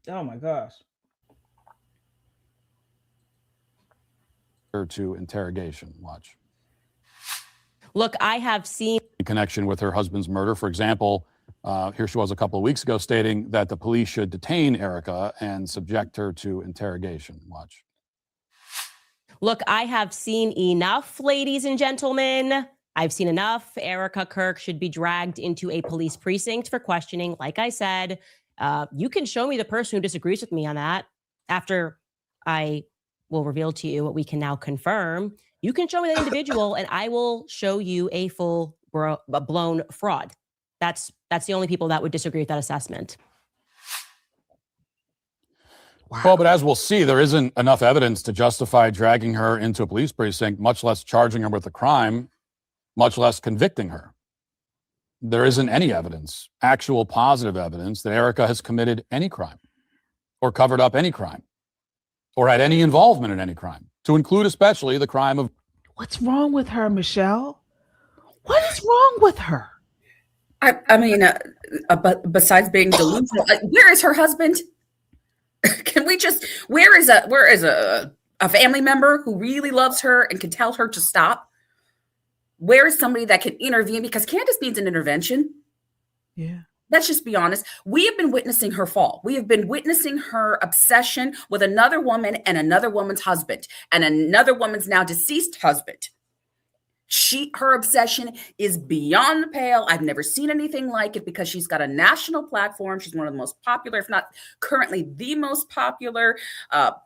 Speaker 5: Oh my gosh.
Speaker 2: To interrogation. Watch.
Speaker 3: Look, I have seen
Speaker 2: in connection with her husband's murder. For example, here she was a couple of weeks ago stating that the police should detain Erika and subject her to interrogation. Watch.
Speaker 3: Look, I have seen enough, ladies and gentlemen. I've seen enough. Erika Kirk should be dragged into a police precinct for questioning. Like I said, you can show me the person who disagrees with me on that after I will reveal to you what we can now confirm. You can show me that individual and I will show you a full blown fraud. That's the only people that would disagree with that assessment.
Speaker 2: Wow. Well, but as we'll see, there isn't enough evidence to justify dragging her into a police precinct, much less charging her with a crime, much less convicting her. There isn't any evidence, actual positive evidence, that Erika has committed any crime or covered up any crime or had any involvement in any crime, to include especially the crime of...
Speaker 5: What's wrong with her, Michelle? What is wrong with her?
Speaker 7: I mean, besides being delusional, where is her husband? Can we just, where is a family member who really loves her and can tell her to stop? Where is somebody that can intervene? Because Candace needs an intervention.
Speaker 5: Yeah.
Speaker 7: Let's just be honest. We have been witnessing her fall. We have been witnessing her obsession with another woman and another woman's husband and another woman's now deceased husband. Her obsession is beyond the pale. I've never seen anything like it because she's got a national platform. She's one of the most popular, if not currently the most popular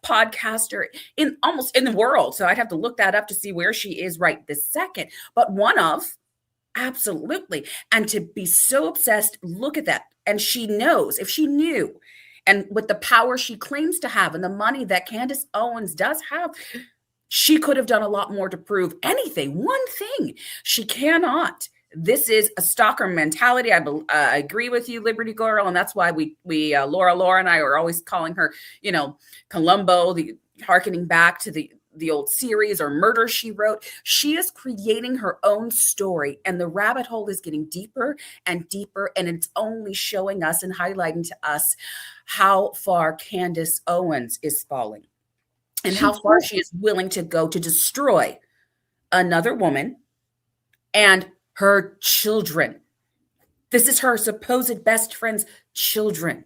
Speaker 7: podcaster in the world. So I'd have to look that up to see where she is right this second. But one of, absolutely. And to be so obsessed, look at that. And she knows, if she knew, and with the power she claims to have and the money that Candace Owens does have, she could have done a lot more to prove anything. One thing, she cannot. This is a stalker mentality. I agree with you, Liberty Girl, and that's why we Laura and I are always calling her, Columbo, harkening back to the old series or Murder, She Wrote. She is creating her own story, and the rabbit hole is getting deeper and deeper, and it's only showing us and highlighting to us how far Candace Owens is falling. And how far she is willing to go to destroy another woman and her children. This is her supposed best friend's children.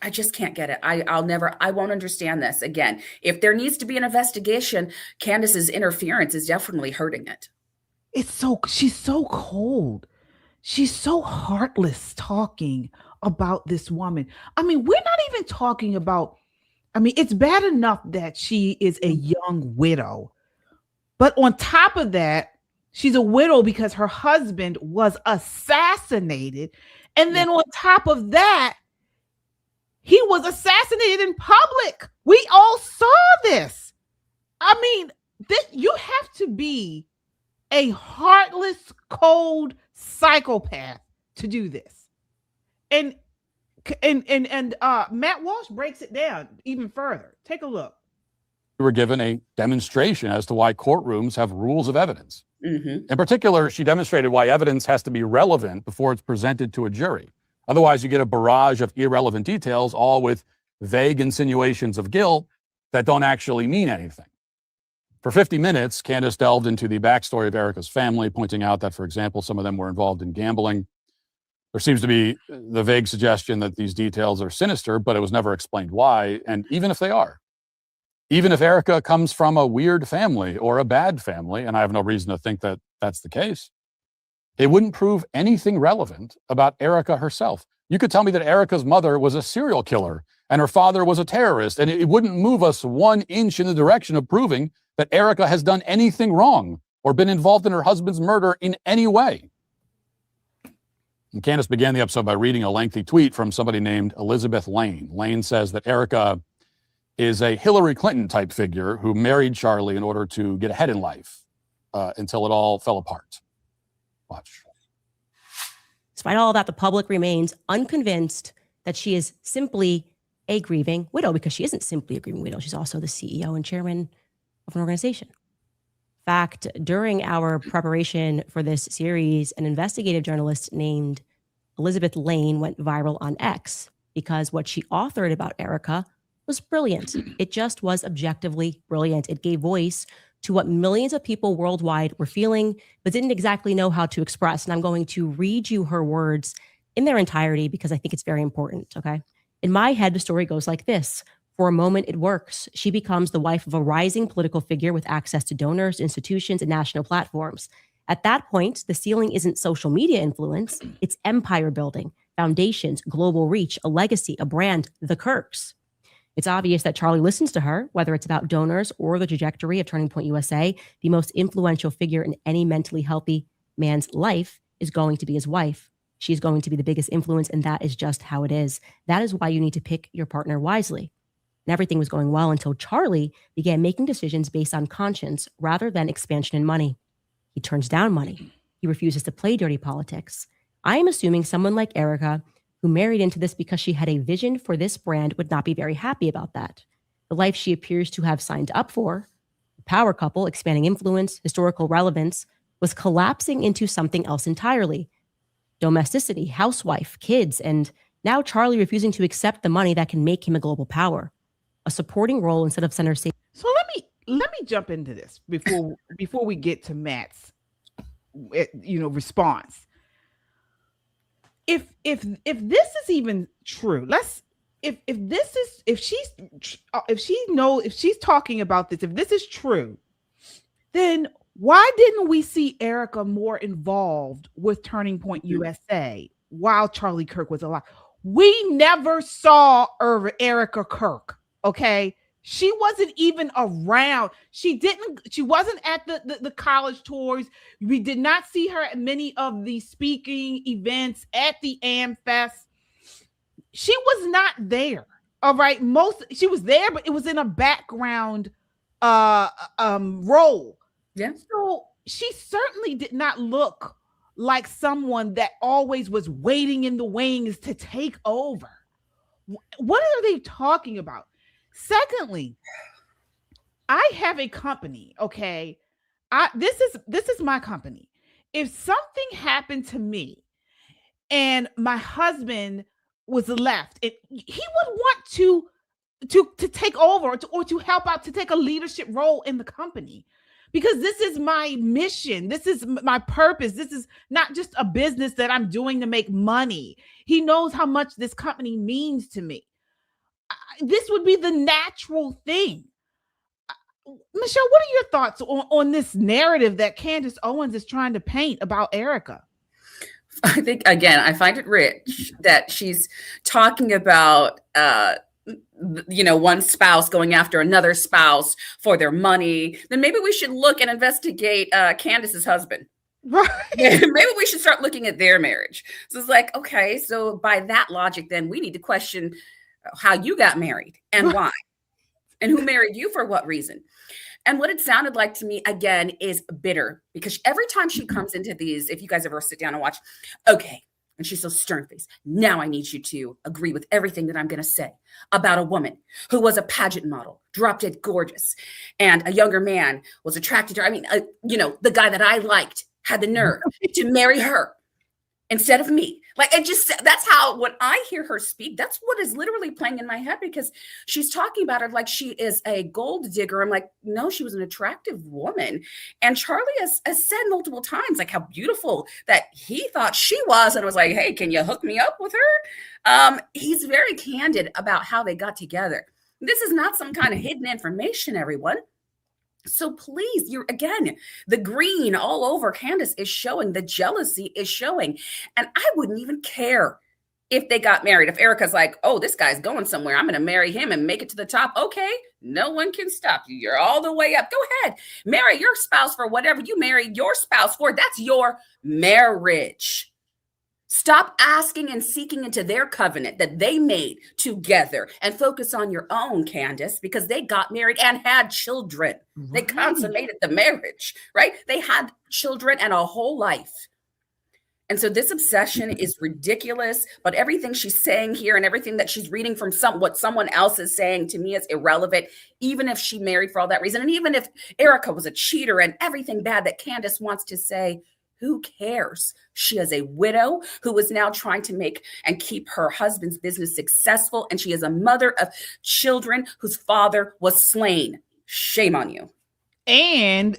Speaker 7: I just can't get it. I won't understand this. Again, if there needs to be an investigation, Candace's interference is definitely hurting it.
Speaker 5: She's so cold. She's so heartless talking about this woman. I mean, we're not even talking about, it's bad enough that she is a young widow, but on top of that, she's a widow because her husband was assassinated. And then on top of that, he was assassinated in public. We all saw this. You have to be a heartless, cold psychopath to do this. And Matt Walsh breaks it down even further. Take a look.
Speaker 2: We were given a demonstration as to why courtrooms have rules of evidence.
Speaker 7: Mm-hmm.
Speaker 2: In particular, she demonstrated why evidence has to be relevant before it's presented to a jury. Otherwise, you get a barrage of irrelevant details, all with vague insinuations of guilt that don't actually mean anything. For 50 minutes, Candace delved into the backstory of Erika's family, pointing out that, for example, some of them were involved in gambling. There seems to be the vague suggestion that these details are sinister, but it was never explained why. And even if they are, even if Erika comes from a weird family or a bad family, and I have no reason to think that that's the case, it wouldn't prove anything relevant about Erika herself. You could tell me that Erika's mother was a serial killer and her father was a terrorist, and it wouldn't move us 1 inch in the direction of proving that Erika has done anything wrong or been involved in her husband's murder in any way. And Candace began the episode by reading a lengthy tweet from somebody named Elizabeth Lane. Lane says that Erika is a Hillary Clinton type figure who married Charlie in order to get ahead in life until it all fell apart. Watch.
Speaker 3: Despite all that, the public remains unconvinced that she is simply a grieving widow, because she isn't simply a grieving widow. She's also the CEO and chairman of an organization. In fact, during our preparation for this series, an investigative journalist named Elizabeth Lane went viral on X because what she authored about Erika was brilliant. It just was objectively brilliant. It gave voice to what millions of people worldwide were feeling, but didn't exactly know how to express. And I'm going to read you her words in their entirety because I think it's very important, okay? In my head, the story goes like this. For a moment, it works. She becomes the wife of a rising political figure with access to donors, institutions, and national platforms. At that point, the ceiling isn't social media influence, it's empire building, foundations, global reach, a legacy, a brand, the Kirks. It's obvious that Charlie listens to her, whether it's about donors or the trajectory of Turning Point USA. The most influential figure in any mentally healthy man's life is going to be his wife. She's going to be the biggest influence, and that is just how it is. That is why you need to pick your partner wisely. And everything was going well until Charlie began making decisions based on conscience rather than expansion and money. He turns down money. He refuses to play dirty politics. I am assuming someone like Erika, who married into this because she had a vision for this brand, would not be very happy about that. The life she appears to have signed up for, the power couple, expanding influence, historical relevance, was collapsing into something else entirely. Domesticity, housewife, kids, and now Charlie refusing to accept the money that can make him a global power. A supporting role instead of center stage.
Speaker 5: So let me jump into this before we get to Matt's response. If this is even true, if she's talking about this, if this is true, then why didn't we see Erika more involved with Turning Point USA while Charlie Kirk was alive? We never saw Erika Kirk. Okay. She wasn't even around. She wasn't at the college tours. We did not see her at many of the speaking events at the AmFest. She was not there. All right. She was there, but it was in a background role.
Speaker 7: Yeah.
Speaker 5: So she certainly did not look like someone that always was waiting in the wings to take over. What are they talking about? Secondly, I have a company, okay? This is my company. If something happened to me and my husband was left, he would want to take over or to help out, to take a leadership role in the company. Because this is my mission. This is my purpose. This is not just a business that I'm doing to make money. He knows how much this company means to me. This would be the natural thing. Michelle, what are your thoughts on this narrative that Candace Owens is trying to paint about Erika?
Speaker 7: I think, again, I find it rich that she's talking about, one spouse going after another spouse for their money. Then maybe we should look and investigate Candace's husband.
Speaker 5: Right.
Speaker 7: Maybe we should start looking at their marriage. So it's like, okay, so by that logic, then we need to question how you got married and why, and who married you for what reason. And what it sounded like to me, again, is bitter, because every time she comes into these, if you guys ever sit down and watch, okay, and she's so stern-faced, now I need you to agree with everything that I'm going to say about a woman who was a pageant model, drop-dead gorgeous, and a younger man was attracted to her. I mean, the guy that I liked had the nerve to marry her instead of me. Like, it just, that's how, when I hear her speak, that's what is literally playing in my head, because she's talking about her like she is a gold digger. I'm like, no, she was an attractive woman. And Charlie has said multiple times, like, how beautiful that he thought she was. And I was like, hey, can you hook me up with her? He's very candid about how they got together. This is not some kind of hidden information, everyone. So please, the green all over Candace is showing, the jealousy is showing. And I wouldn't even care if they got married. If Erika's like, oh, this guy's going somewhere, I'm going to marry him and make it to the top. Okay, no one can stop you. You're all the way up. Go ahead. Marry your spouse for whatever you married your spouse for. That's your marriage. Stop asking and seeking into their covenant that they made together and focus on your own, Candace, because they got married and had children. Right. They consummated the marriage, right? They had children and a whole life. And so this obsession is ridiculous, but everything she's saying here and everything that she's reading from what someone else is saying to me is irrelevant, even if she married for all that reason. And even if Erika was a cheater and everything bad that Candace wants to say, who cares? She is a widow who is now trying to make and keep her husband's business successful. And she is a mother of children whose father was slain. Shame on you.
Speaker 5: And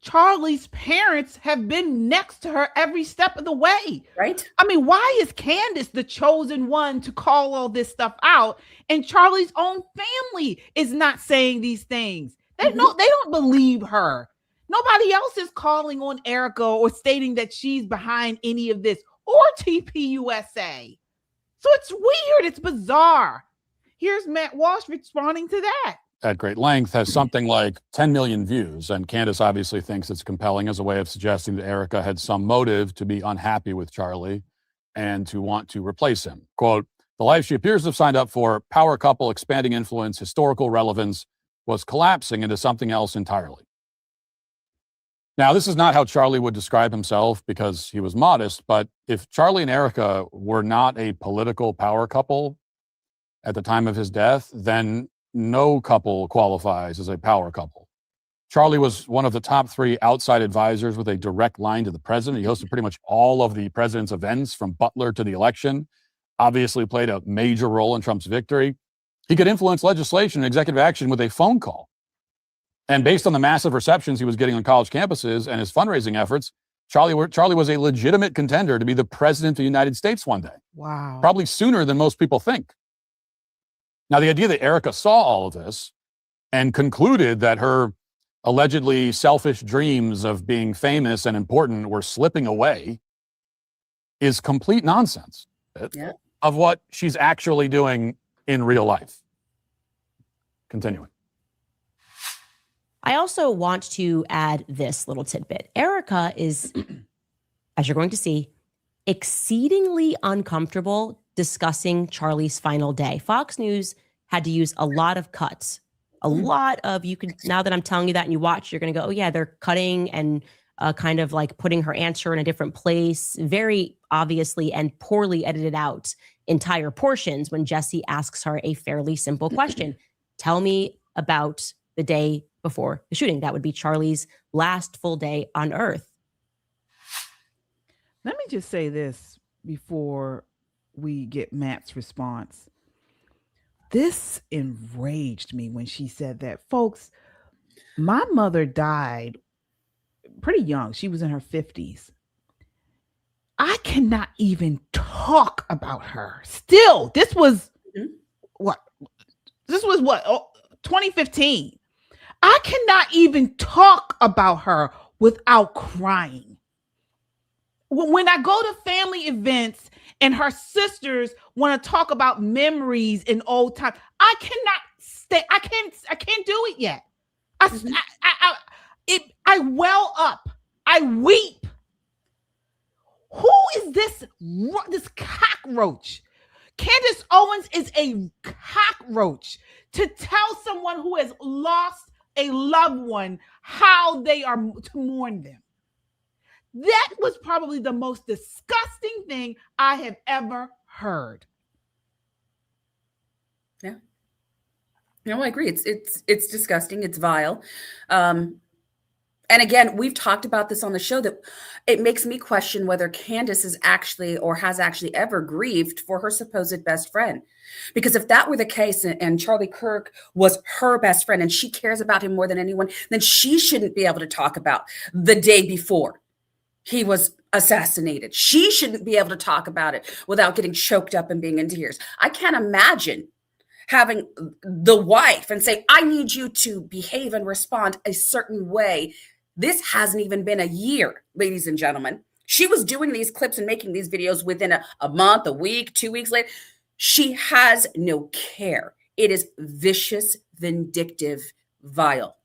Speaker 5: Charlie's parents have been next to her every step of the way.
Speaker 7: Right.
Speaker 5: I mean, why is Candace the chosen one to call all this stuff out? And Charlie's own family is not saying these things. They don't believe her. Nobody else is calling on Erika or stating that she's behind any of this, or TPUSA. So it's weird. It's bizarre. Here's Matt Walsh responding to that.
Speaker 2: At great length, has something like 10 million views. And Candace obviously thinks it's compelling as a way of suggesting that Erika had some motive to be unhappy with Charlie and to want to replace him. Quote, the life she appears to have signed up for, power couple, expanding influence, historical relevance, was collapsing into something else entirely. Now, this is not how Charlie would describe himself because he was modest, but if Charlie and Erika were not a political power couple at the time of his death, then no couple qualifies as a power couple. Charlie was one of the top 3 outside advisors with a direct line to the president. He hosted pretty much all of the president's events from Butler to the election, obviously played a major role in Trump's victory. He could influence legislation and executive action with a phone call. And based on the massive receptions he was getting on college campuses and his fundraising efforts, Charlie was a legitimate contender to be the president of the United States one day.
Speaker 5: Wow.
Speaker 2: Probably sooner than most people think. Now, the idea that Erika saw all of this and concluded that her allegedly selfish dreams of being famous and important were slipping away is complete nonsense of what she's actually doing in real life. Continuing.
Speaker 3: I also want to add this little tidbit. Erika is, as you're going to see, exceedingly uncomfortable discussing Charlie's final day. Fox News had to use a lot of cuts, a lot of, you can, now that I'm telling you that and you watch, you're going to go, oh yeah, they're cutting and kind of like putting her answer in a different place, very obviously and poorly edited out entire portions when Jesse asks her a fairly simple question. Tell me about the day before the shooting. That would be Charlie's last full day on Earth.
Speaker 5: Let me just say this before we get Matt's response. This enraged me when she said that. Folks, my mother died pretty young. She was in her 50s. I cannot even talk about her. Still, this was what? This was what? 2015. I cannot even talk about her without crying. When I go to family events and her sisters want to talk about memories in old times, I cannot stay. I can't do it yet. I well up. I weep. Who is this cockroach? Candace Owens is a cockroach to tell someone who has lost a loved one how they are to mourn them. That was probably the most disgusting thing I have ever heard.
Speaker 7: Yeah. No, I agree. It's disgusting. It's vile. And again, we've talked about this on the show that it makes me question whether Candace is actually or has actually ever grieved for her supposed best friend. Because if that were the case and Charlie Kirk was her best friend and she cares about him more than anyone, then she shouldn't be able to talk about the day before he was assassinated. She shouldn't be able to talk about it without getting choked up and being in tears. I can't imagine having the wife and say, I need you to behave and respond a certain way. This hasn't even been a year, ladies and gentlemen. She was doing these clips and making these videos within a month, a week, 2 weeks later. She has no care. It is vicious, vindictive, vile.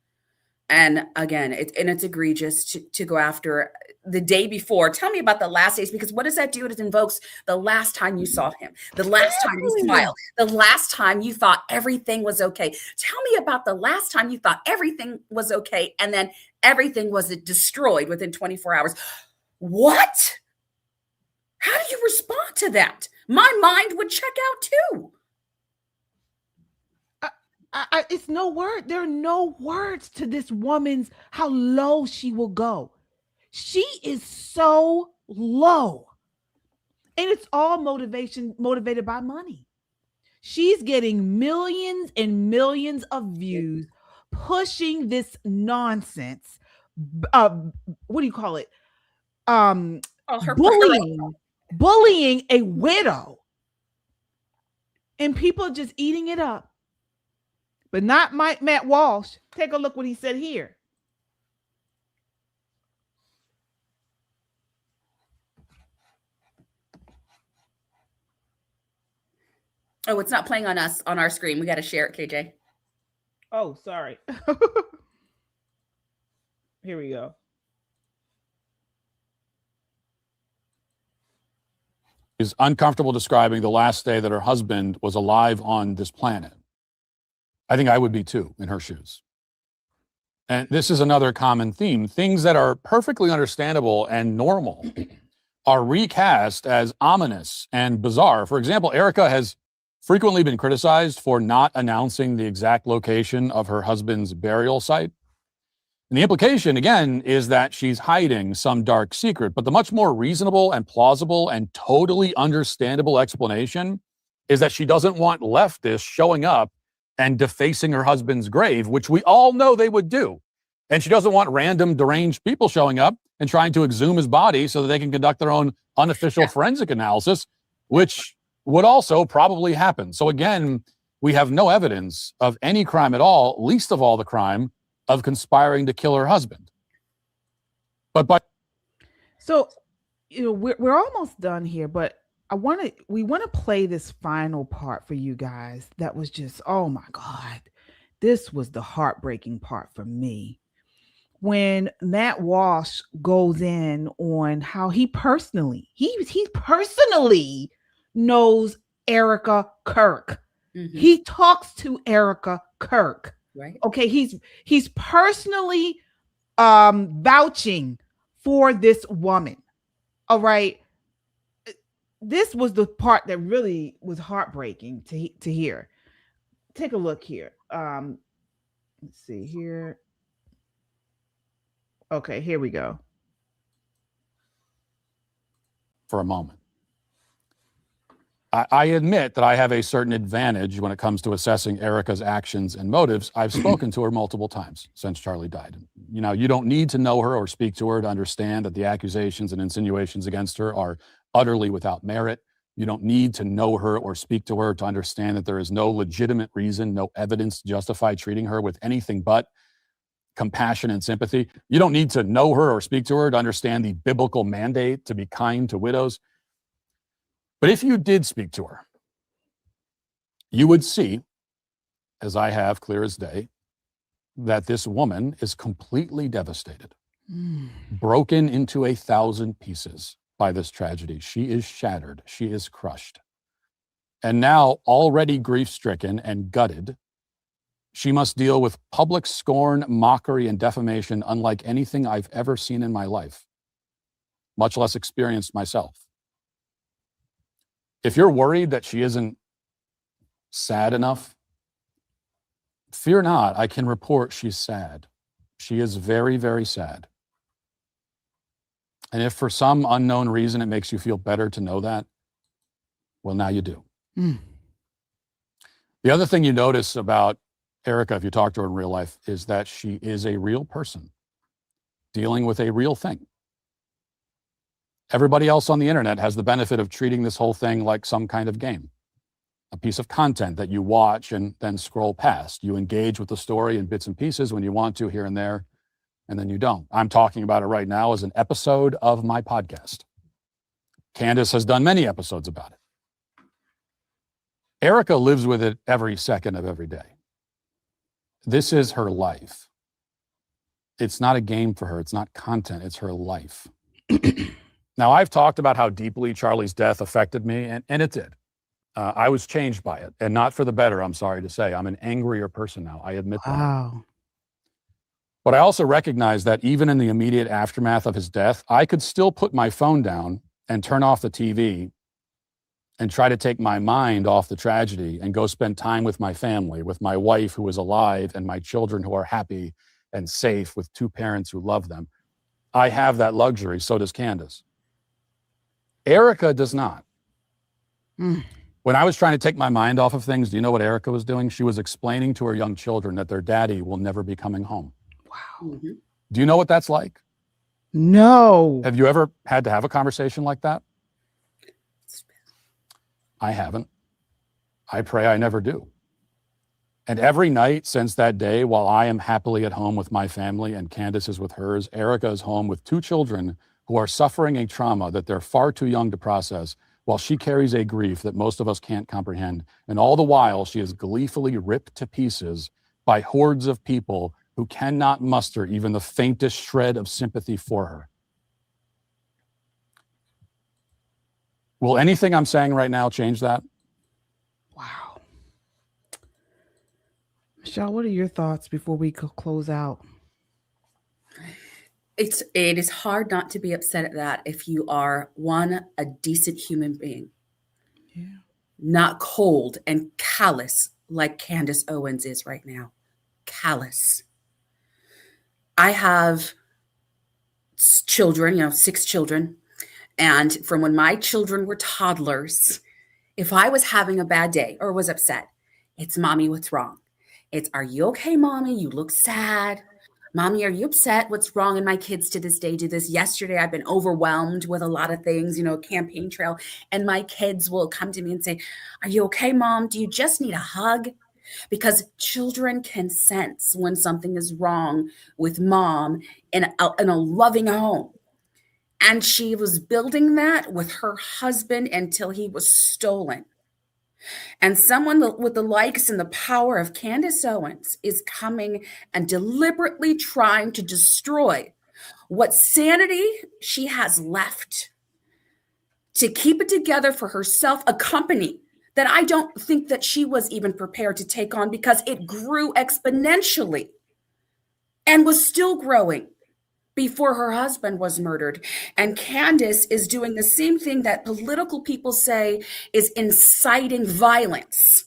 Speaker 7: And again, it's egregious to go after the day before. Tell me about the last days, because what does that do? It invokes the last time you saw him, the last time you smiled, the last time you thought everything was okay. Tell me about the last time you thought everything was okay, and then everything was destroyed within 24 hours. What? How do you respond to that? My mind would check out too.
Speaker 5: It's no word. There are no words to this woman's how low she will go. She is so low. And it's all motivated by money. She's getting millions and millions of views pushing this nonsense. What do you call it? Bullying a widow, and people are just eating it up. But not Matt Walsh. Take a look what he said here.
Speaker 7: Oh, it's not playing on us on our screen. We got to share it, KJ.
Speaker 5: Oh, sorry. Here we go.
Speaker 2: Is uncomfortable describing the last day that her husband was alive on this planet. I think I would be too in her shoes. And this is another common theme. Things that are perfectly understandable and normal are recast as ominous and bizarre. For example, Erika has frequently been criticized for not announcing the exact location of her husband's burial site. And the implication, again, is that she's hiding some dark secret. But the much more reasonable and plausible and totally understandable explanation is that she doesn't want leftists showing up and defacing her husband's grave, which we all know they would do. And she doesn't want random deranged people showing up and trying to exhume his body so that they can conduct their own unofficial forensic analysis, which would also probably happen. So again, we have no evidence of any crime at all, least of all the crime of conspiring to kill her husband.
Speaker 5: So, we're almost done here, but we want to play this final part for you guys. That was just, oh my God, this was the heartbreaking part for me. When Matt Walsh goes in on how he personally knows Erika Kirk. Mm-hmm. He talks to Erika Kirk. Right. Okay. He's personally vouching for this woman. All right. This was the part that really was heartbreaking to hear. Take a look here. Let's see here. Okay, here we go.
Speaker 2: For a moment. I admit that I have a certain advantage when it comes to assessing Erika's actions and motives. I've spoken to her multiple times since Charlie died. You don't need to know her or speak to her to understand that the accusations and insinuations against her are utterly without merit. You don't need to know her or speak to her to understand that there is no legitimate reason, no evidence to justify treating her with anything but compassion and sympathy. You don't need to know her or speak to her to understand the biblical mandate to be kind to widows. But if you did speak to her, you would see, as I have clear as day, that this woman is completely devastated, broken into 1,000 pieces by this tragedy. She is shattered. She is crushed. And now, already grief-stricken and gutted, she must deal with public scorn, mockery, and defamation unlike anything I've ever seen in my life, much less experienced myself. If you're worried that she isn't sad enough, fear not. I can report she's sad. She is very, very sad. And if for some unknown reason it makes you feel better to know that, well, now you do. The other thing you notice about Erika, if you talk to her in real life, is that she is a real person dealing with a real thing. Everybody else on the internet has the benefit of treating this whole thing like some kind of game, a piece of content that you watch and then scroll past. You engage with the story in bits and pieces when you want to here and there, and then you don't. I'm talking about it right now as an episode of my podcast. Candace has done many episodes about it. Erika lives with it every second of every day. This is her life. It's not a game for her. It's not content. It's her life. Now, I've talked about how deeply Charlie's death affected me, and it did. I was changed by it, and not for the better, I'm sorry to say. I'm an angrier person now. I admit that.
Speaker 5: Wow.
Speaker 2: But I also recognize that even in the immediate aftermath of his death, I could still put my phone down and turn off the TV and try to take my mind off the tragedy and go spend time with my family, with my wife who is alive and my children who are happy and safe with two parents who love them. I have that luxury. So does Candace. Erika does not. When I was trying to take my mind off of things, do you know what Erika was doing? She was explaining to her young children that their daddy will never be coming home.
Speaker 5: Wow.
Speaker 7: Mm-hmm.
Speaker 2: Do you know what that's like?
Speaker 5: No.
Speaker 2: Have you ever had to have a conversation like that? I haven't. I pray I never do. And every night since that day, while I am happily at home with my family and Candace is with hers, Erika is home with 2 children who are suffering a trauma that they're far too young to process, while she carries a grief that most of us can't comprehend. And all the while, she is gleefully ripped to pieces by hordes of people who cannot muster even the faintest shred of sympathy for her. Will anything I'm saying right now change that?
Speaker 5: Wow. Michelle, what are your thoughts before we close out?
Speaker 7: It is hard not to be upset at that if you are a decent human being.
Speaker 5: Yeah.
Speaker 7: Not cold and callous like Candace Owens is right now. Callous. I have children, 6 children. And from when my children were toddlers, if I was having a bad day or was upset, it's mommy, what's wrong? It's, are you okay, mommy? You look sad. Mommy, are you upset? What's wrong? And my kids to this day do this. Yesterday, I've been overwhelmed with a lot of things, campaign trail. And my kids will come to me and say, are you okay, Mom? Do you just need a hug? Because children can sense when something is wrong with mom in a loving home. And she was building that with her husband until he was stolen. And someone with the likes and the power of Candace Owens is coming and deliberately trying to destroy what sanity she has left to keep it together for herself, a company that I don't think that she was even prepared to take on because it grew exponentially and was still growing before her husband was murdered. And Candace is doing the same thing that political people say is inciting violence.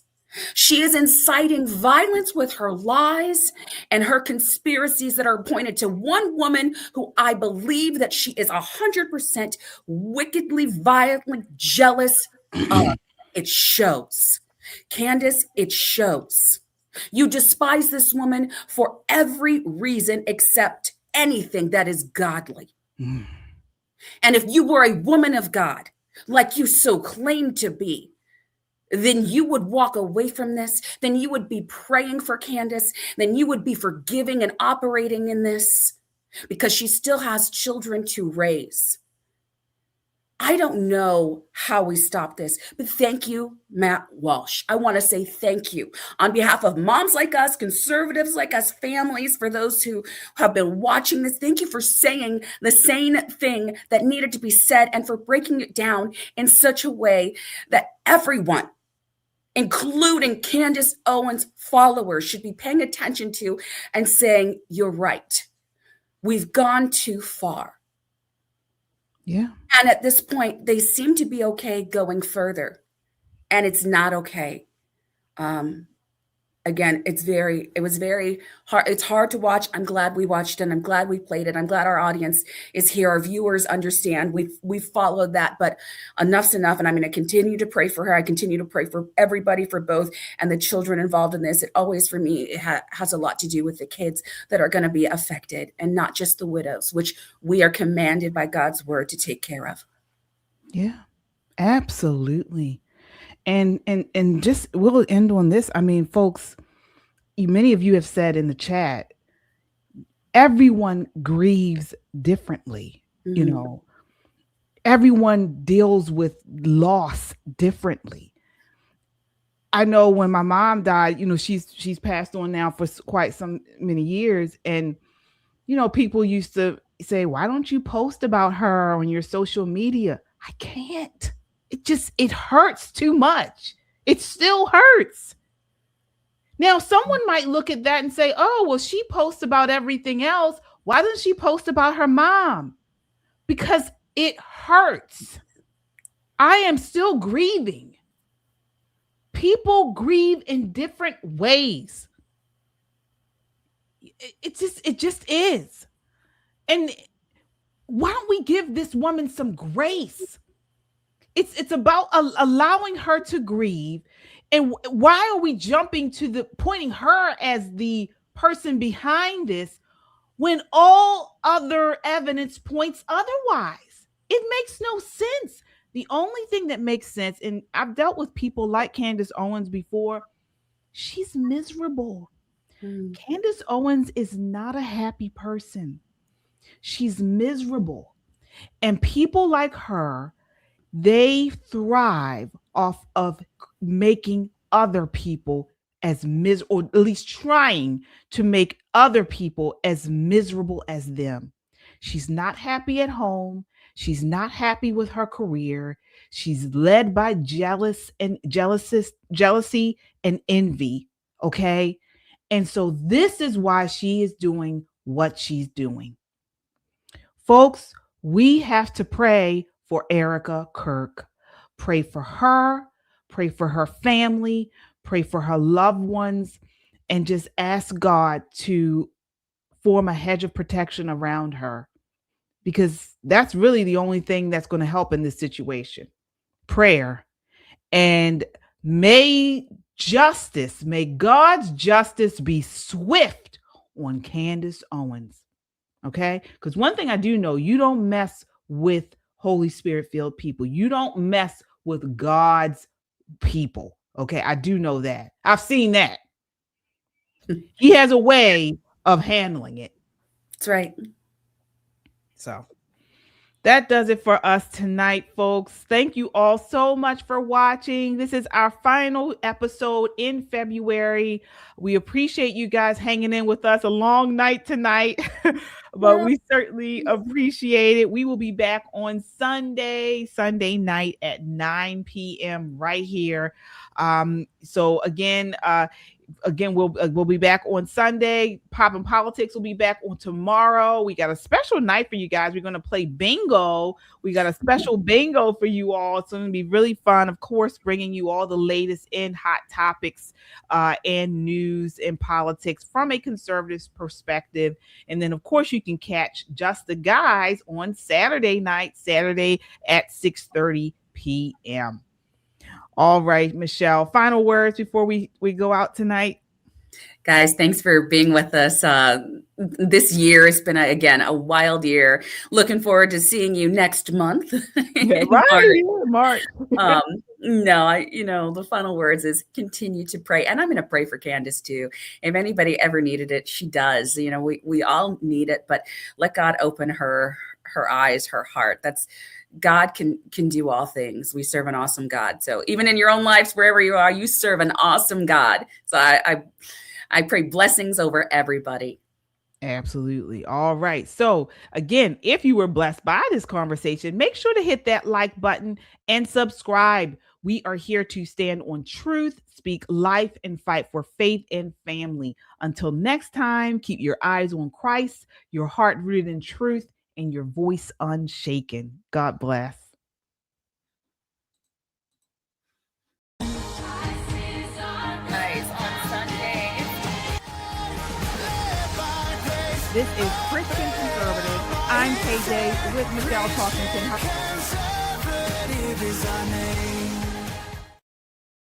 Speaker 7: She is inciting violence with her lies and her conspiracies that are pointed to one woman who I believe that she is 100% wickedly, violently jealous of. It shows. Candace, it shows. You despise this woman for every reason except anything that is godly. And if you were a woman of God, like you so claim to be, then you would walk away from this. Then you would be praying for Candace. Then you would be forgiving and operating in this because she still has children to raise. I don't know how we stop this, but thank you, Matt Walsh. I want to say thank you on behalf of moms like us, conservatives like us, families, for those who have been watching this. Thank you for saying the sane thing that needed to be said and for breaking it down in such a way that everyone, including Candace Owens followers, should be paying attention to and saying, you're right. We've gone too far.
Speaker 5: Yeah.
Speaker 7: And at this point, they seem to be okay going further. And it's not okay. Again, it was very hard. It's hard to watch. I'm glad we watched it. I'm glad we played it. I'm glad our audience is here. Our viewers understand. We've followed that, but enough's enough. And I'm going to continue to pray for her. I continue to pray for everybody, for both and the children involved in this. It always, for me, it has a lot to do with the kids that are going to be affected and not just the widows, which we are commanded by God's word to take care of.
Speaker 5: Yeah, absolutely. And just we'll end on this. I mean, folks, many of you have said in the chat, everyone grieves differently.
Speaker 7: Mm-hmm.
Speaker 5: Everyone deals with loss differently. I know when my mom died, she's passed on now for quite some many years. And, people used to say, why don't you post about her on your social media? I can't. It hurts too much. It still hurts. Now, someone might look at that and say, oh, well, she posts about everything else. Why doesn't she post about her mom? Because it hurts. I am still grieving. People grieve in different ways. It just is. And why don't we give this woman some grace? it's about allowing her to grieve. And why are we jumping to the pointing her as the person behind this when all other evidence points otherwise? It makes no sense. The only thing that makes sense, and I've dealt with people like Candace Owens before, she's miserable. Candace Owens is not a happy person. She's miserable. And people like her, they thrive off of making other people as or at least trying to make other people as miserable as them. She's not happy at home. She's not happy with her career. She's led by jealousy and envy. Okay. And so this is why she is doing what she's doing. Folks, we have to pray for Erika Kirk. Pray for her family, pray for her loved ones, and just ask God to form a hedge of protection around her, because that's really the only thing that's going to help in this situation. Prayer. And may God's justice be swift on Candace Owens. Okay? Because one thing I do know, you don't mess with Holy Spirit-filled people. You don't mess with God's people. Okay? I do know that. I've seen that. He has a way of handling it.
Speaker 7: That's right.
Speaker 5: So that does it for us tonight, folks. Thank you all so much for watching. This is our final episode in February. We appreciate you guys hanging in with us. A long night tonight, but we certainly appreciate it. We will be back on Sunday night at 9 p.m. right here. So again, we'll be back on Sunday. Pop and Politics will be back on tomorrow. We got a special night for you guys. We're going to play bingo. We got a special bingo for you all. It's going to be really fun. Of course, bringing you all the latest in hot topics and news and politics from a conservative perspective. And then, of course, you can catch Just the Guys on Saturday at 6:30 p.m. All right, Michelle, final words before we go out tonight.
Speaker 7: Guys, thanks for being with us. This year has been, again, a wild year. Looking forward to seeing you next month.
Speaker 5: March.
Speaker 7: The final words is continue to pray. And I'm going to pray for Candace too. If anybody ever needed it, she does. We all need it, but let God open her eyes, her heart. God can do all things. We serve an awesome God. So even in your own lives, wherever you are, you serve an awesome God. So I pray blessings over everybody.
Speaker 5: Absolutely. All right. So again, if you were blessed by this conversation, make sure to hit that like button and subscribe. We are here to stand on truth, speak life, and fight for faith and family. Until next time, keep your eyes on Christ, your heart rooted in truth, and your voice unshaken. God bless. This is Christian Conservative. I'm KJ with Michelle Talkington.